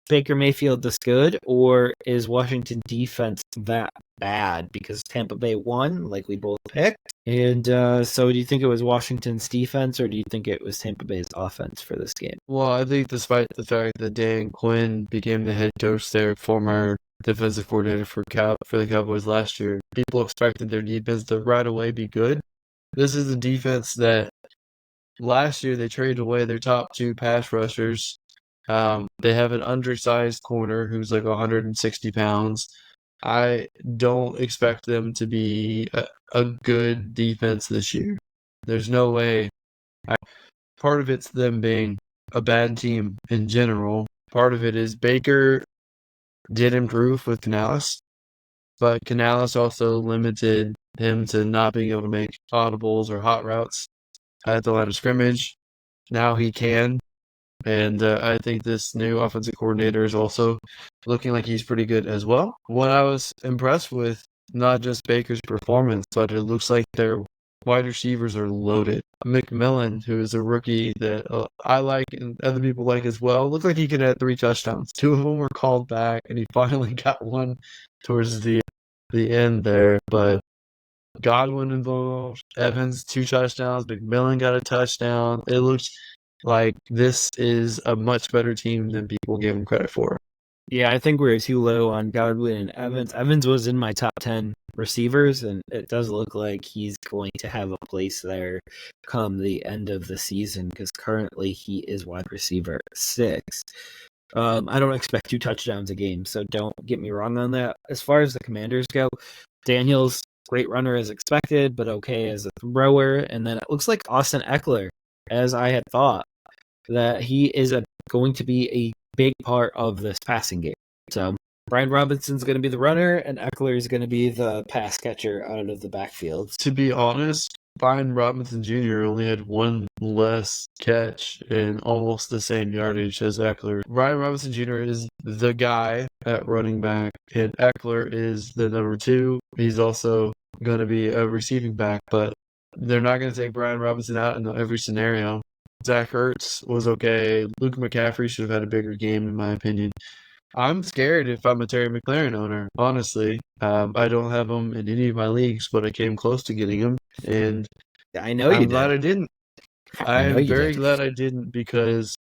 [SPEAKER 1] Baker Mayfield this good, or is Washington defense that bad? Because Tampa Bay won, like we both picked. And so do you think it was Washington's defense, or do you think it was Tampa Bay's offense for this game?
[SPEAKER 2] Well, I think despite the fact that Dan Quinn became the head coach there, former defensive coordinator for the Cowboys last year, people expected their defense to right away be good. This is a defense that last year they traded away their top 2 pass rushers. They have an undersized corner who's like 160 pounds. I don't expect them to be a good defense this year. There's no way. Part of it's them being a bad team in general. Part of it is Baker did improve with Canales, but Canales also limited him to not being able to make audibles or hot routes at the line of scrimmage. Now he can, and I think this new offensive coordinator is also looking like he's pretty good as well. What I was impressed with, not just Baker's performance, but it looks like their wide receivers are loaded. McMillan, who is a rookie that I like and other people like as well, looked like he could have 3 touchdowns. 2 of them were called back, and he finally got one towards the end there. But Godwin involved, Evans 2 touchdowns, McMillan got a touchdown. It looks like this is a much better team than people give him credit for.
[SPEAKER 1] Yeah, I think we're too low on Godwin and Evans. Evans was in my top 10 receivers, and it does look like he's going to have a place there come the end of the season because currently he is wide receiver 6. I don't expect 2 touchdowns a game, so don't get me wrong on that. As far as the Commanders go, Daniels, great runner as expected, but okay as a thrower. And then it looks like Austin Eckler, as I had thought, that he is going to be a big part of this passing game. So Brian Robinson's going to be the runner, and Eckler is going to be the pass catcher out of the backfield.
[SPEAKER 2] To be honest, Brian Robinson Jr. only had 1 less catch and almost the same yardage as Eckler. Brian Robinson Jr. is the guy at running back, and Eckler is the number 2. He's also going to be a receiving back, but they're not going to take Brian Robinson out in every scenario. Zach Ertz was okay. Luke McCaffrey should have had a bigger game, in my opinion. I'm scared if I'm a Terry McLaurin owner, honestly. I don't have him in any of my leagues, but I came close to getting him, and
[SPEAKER 1] I know you
[SPEAKER 2] I'm glad I didn't. I
[SPEAKER 1] know
[SPEAKER 2] am
[SPEAKER 1] you
[SPEAKER 2] very
[SPEAKER 1] did.
[SPEAKER 2] glad I didn't because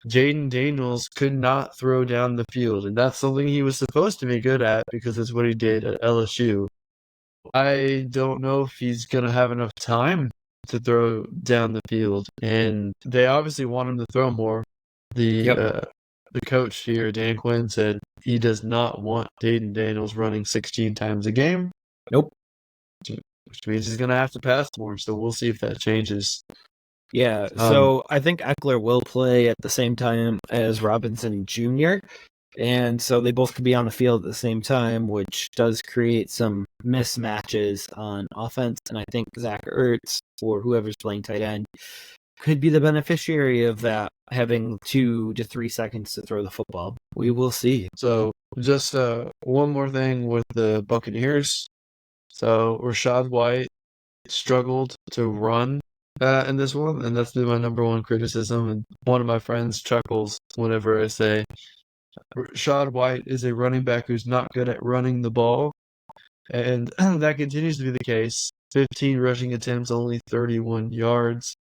[SPEAKER 2] Jaden Daniels could not throw down the field, and that's something he was supposed to be good at because that's what he did at LSU. I don't know if he's going to have enough time to throw down the field, and they obviously want him to throw more. The coach here, Dan Quinn, said he does not want Jaden Daniels running 16 times a game.
[SPEAKER 1] Nope.
[SPEAKER 2] Which means he's going to have to pass more, so we'll see if that changes.
[SPEAKER 1] Yeah, so I think Eckler will play at the same time as Robinson Jr., and so they both could be on the field at the same time, which does create some mismatches on offense, and I think Zach Ertz, or whoever's playing tight end, could be the beneficiary of that, having 2 to 3 seconds to throw the football. We will see.
[SPEAKER 2] So just one more thing with the Buccaneers. So Rashad White struggled to run in this one, and that's been my number 1 criticism. And one of my friends chuckles whenever I say Rashad White is a running back who's not good at running the ball, and that continues to be the case. 15 rushing attempts, only 31 yards.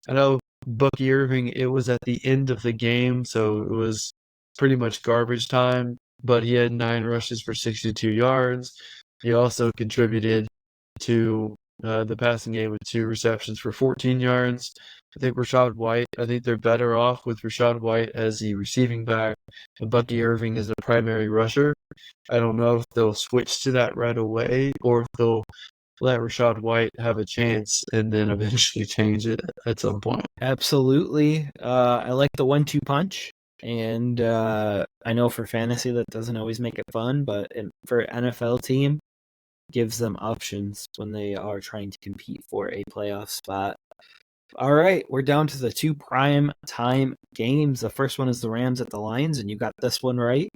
[SPEAKER 2] I know Bucky Irving, it was at the end of the game, so it was pretty much garbage time, but he had 9 rushes for 62 yards. He also contributed to the passing game with 2 receptions for 14 yards. I think they're better off with Rashad White as the receiving back and Bucky Irving as the primary rusher. I don't know if they'll switch to that right away or if they'll let Rashad White have a chance and then eventually change it at some point.
[SPEAKER 1] Absolutely. I like the 1-2 punch. And I know for fantasy that doesn't always make it fun, but for NFL team, gives them options when they are trying to compete for a playoff spot. All right, we're down to the 2 prime time games. The first one is the Rams at the Lions, and you got this one right.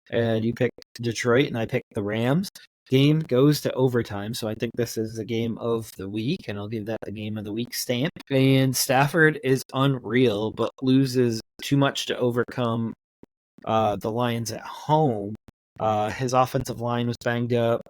[SPEAKER 1] And you picked Detroit, and I picked the Rams. Game goes to overtime, so I think this is the game of the week, and I'll give that the game of the week stamp. And Stafford is unreal, but loses too much to overcome the Lions at home. His offensive line was banged up.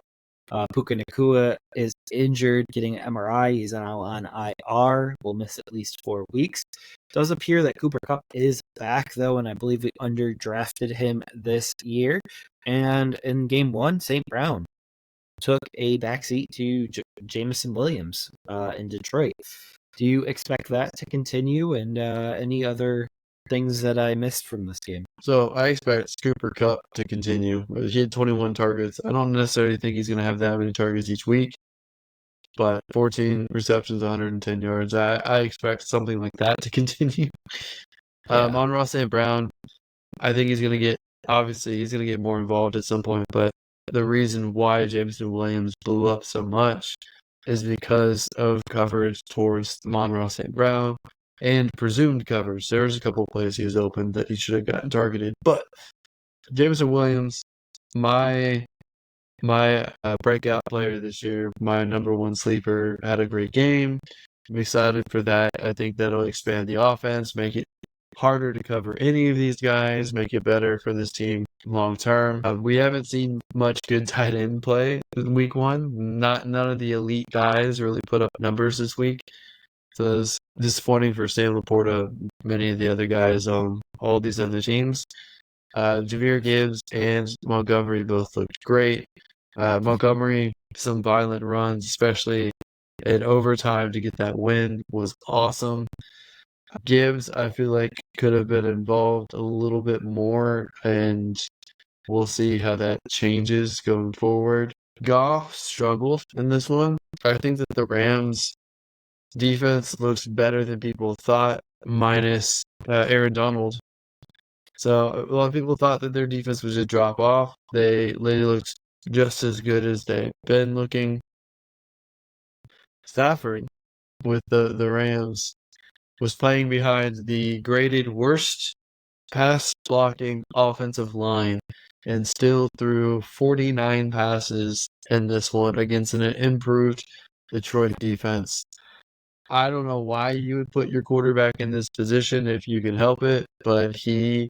[SPEAKER 1] Puka Nacua is injured, getting an MRI. He's now on IR. Will miss at least 4 weeks. It does appear that Cooper Kupp is back, though, and I believe we underdrafted him this year. And in game 1, St. Brown took a backseat to Jameson Williams in Detroit. Do you expect that to continue? And any other things that I missed from this game?
[SPEAKER 2] So I expect Cooper Kupp to continue. He had 21 targets. I don't necessarily think he's going to have that many targets each week, but 14 receptions, 110 yards. I expect something like that to continue.
[SPEAKER 1] Yeah.
[SPEAKER 2] On Ross St. Brown, I think he's going to get more involved at some point, but the reason why Jameson Williams blew up so much is because of coverage towards Monroe St. Brown and presumed coverage. There was a couple of plays he was open that he should have gotten targeted, but Jameson Williams, my breakout player this year, my number one sleeper, had a great game. I'm excited for that. I think that'll expand the offense, make it harder to cover any of these guys, make it better for this team long term. We haven't seen much good tight end play in week 1. None of the elite guys really put up numbers this week. So it's disappointing for Sam Laporta, many of the other guys on all these other teams. Jameer Gibbs and Montgomery both looked great. Montgomery, some violent runs, especially in overtime to get that win, was awesome. Gibbs, I feel like, could have been involved a little bit more, and we'll see how that changes going forward. Goff struggled in this one. I think that the Rams' defense looks better than people thought, minus Aaron Donald. So a lot of people thought that their defense was just drop off. They looked just as good as they've been looking. Stafford with the Rams was playing behind the graded worst pass blocking offensive line and still threw 49 passes in this one against an improved Detroit defense. I don't know why you would put your quarterback in this position if you can help it, but he's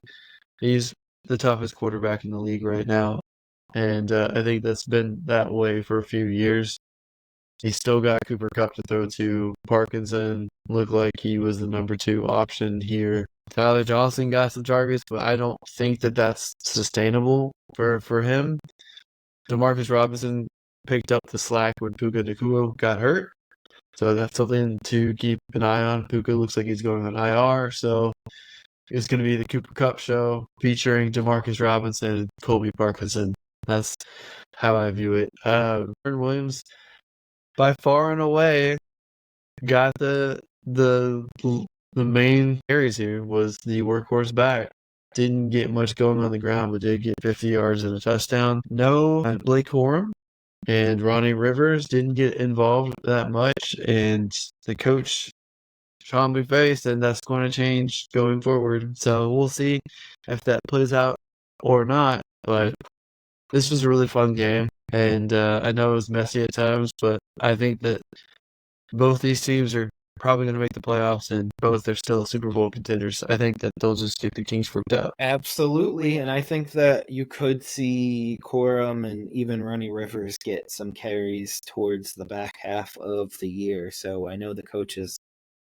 [SPEAKER 2] the toughest quarterback in the league right now. And I think that's been that way for a few years. He's still got Cooper Kupp to throw to. Parkinson looked like he was the number 2 option here. Tyler Johnson got some targets, but I don't think that that's sustainable for him. Demarcus Robinson picked up the slack when Puka Nacua got hurt. So that's something to keep an eye on. Puka looks like he's going on IR, so it's going to be the Cooper Kupp show featuring Demarcus Robinson and Colby Parkinson. That's how I view it. Aaron Williams, by far and away, got the main carries here, was the workhorse back. Didn't get much going on the ground, but did get 50 yards and a touchdown. No Blake Corum and Ronnie Rivers didn't get involved that much, and the coach Sean McVay said that's going to change going forward. So we'll see if that plays out or not. But this was a really fun game, and I know it was messy at times, but I think that both these teams are probably going to make the playoffs, and both are still Super Bowl contenders. I think that they'll just get the Kings worked out.
[SPEAKER 1] Absolutely, and I think that you could see Corum and even Ronnie Rivers get some carries towards the back half of the year. So I know the coaches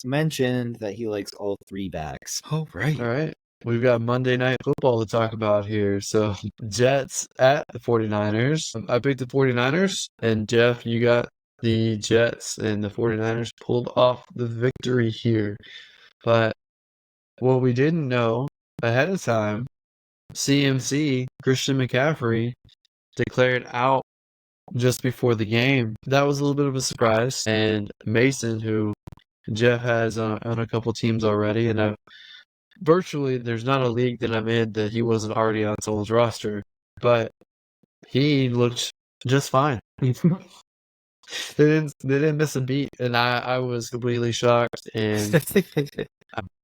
[SPEAKER 1] mentioned that he likes all three backs.
[SPEAKER 2] All right. We've got Monday Night Football to talk about here. So, Jets at the 49ers. I picked the 49ers, and Jeff, you got the Jets, and the 49ers pulled off the victory here. But what we didn't know ahead of time, CMC, Christian McCaffrey, declared out just before the game. That was a little bit of a surprise. And Mason, who Jeff has on a couple teams already, and virtually there's not a league that I'm in that he wasn't already on someone's roster, but he looked just fine. They didn't miss a beat, and I was completely shocked. And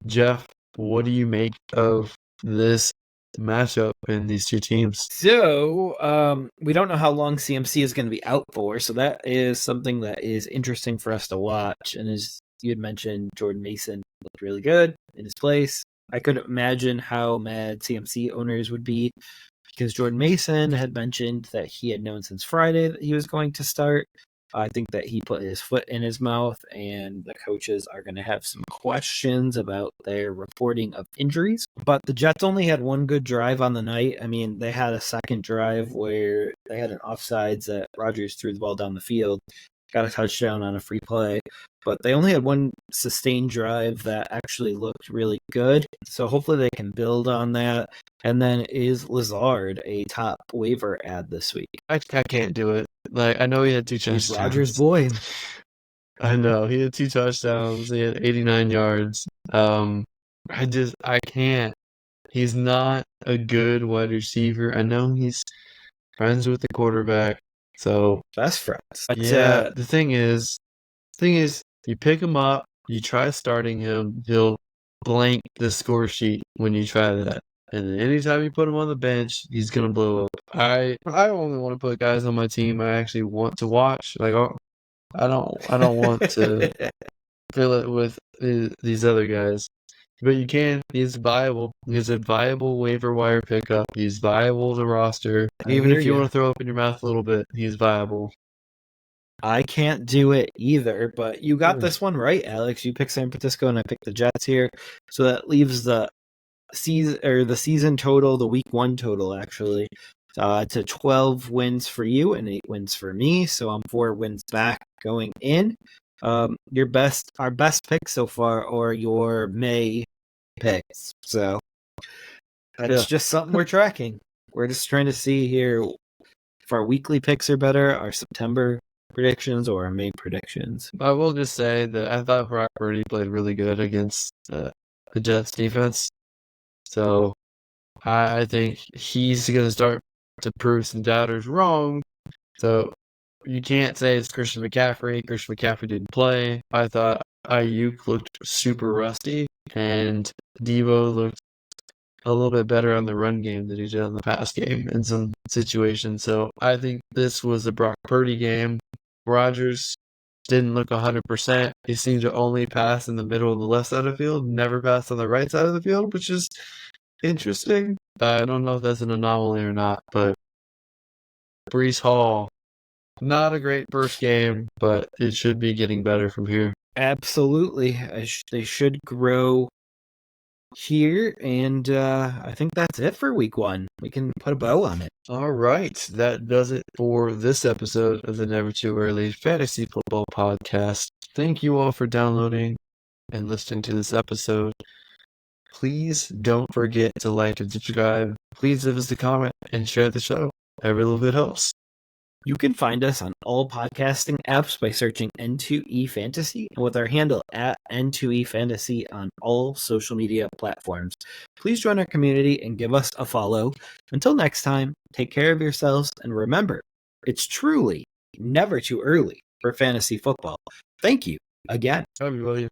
[SPEAKER 2] Jeff, what do you make of this matchup in these two teams?
[SPEAKER 1] So, we don't know how long CMC is going to be out for, so that is something that is interesting for us to watch. And as you had mentioned, Jordan Mason looked really good in his place. I couldn't imagine how mad CMC owners would be because Jordan Mason had mentioned that he had known since Friday that he was going to start. I think that he put his foot in his mouth, and the coaches are going to have some questions about their reporting of injuries. But the Jets only had one good drive on the night. I mean, they had a second drive where they had an offsides that Rodgers threw the ball down the field, got a touchdown on a free play. But they only had one sustained drive that actually looked really good. So hopefully they can build on that. And then is Lazard a top waiver ad this week?
[SPEAKER 2] I can't do it. Like, I know he had 2 touchdowns.
[SPEAKER 1] He's Rodgers' boy.
[SPEAKER 2] I know he had 2 touchdowns. He had 89 yards. I can't. He's not a good wide receiver. I know he's friends with the quarterback, so
[SPEAKER 1] best friends. But,
[SPEAKER 2] yeah. The thing is, you pick him up, you try starting him, he'll blank the score sheet when you try that. And then anytime you put him on the bench, he's gonna blow up. I only want to put guys on my team I actually want to watch. Like, I don't want to fill it with these other guys. But you can. He's viable. He's a viable waiver wire pickup. He's viable to roster. Even if you want to throw up in your mouth a little bit, he's viable.
[SPEAKER 1] I can't do it either, but you got this one right, Alex. You picked San Francisco, and I picked the Jets here. So that leaves the season total, the week 1 total, actually, to 12 wins for you and 8 wins for me. So I'm 4 wins back going in. Our best picks so far are your May picks. So that's just something we're tracking. We're just trying to see here if our weekly picks are better, our September predictions, or our May predictions.
[SPEAKER 2] I will just say that I thought Brock Purdy played really good against the Jets defense. So I think he's going to start to prove some doubters wrong. So you can't say it's Christian McCaffrey. Christian McCaffrey didn't play. I thought Ayuk looked super rusty, and Deebo looked a little bit better on the run game than he did on the pass game in some situations. So I think this was a Brock Purdy game. Rodgers didn't look 100%. He seemed to only pass in the middle of the left side of the field, never pass on the right side of the field, which is interesting. I don't know if that's an anomaly or not, but Breece Hall, not a great first game, but it should be getting better from here.
[SPEAKER 1] Absolutely. They should grow here, and I think that's it for week 1. We can put a bow on it.
[SPEAKER 2] All right, that does it for this episode of the Never Too Early Fantasy Football Podcast. Thank you all for downloading and listening to this episode. Please don't forget to like and subscribe. Please leave us a comment and share the show. Every little bit helps.
[SPEAKER 1] You can find us on all podcasting apps by searching N2E Fantasy and with our handle at N2E Fantasy on all social media platforms. Please join our community and give us a follow. Until next time, take care of yourselves, and remember, it's truly never too early for fantasy football. Thank you again.
[SPEAKER 2] Everybody.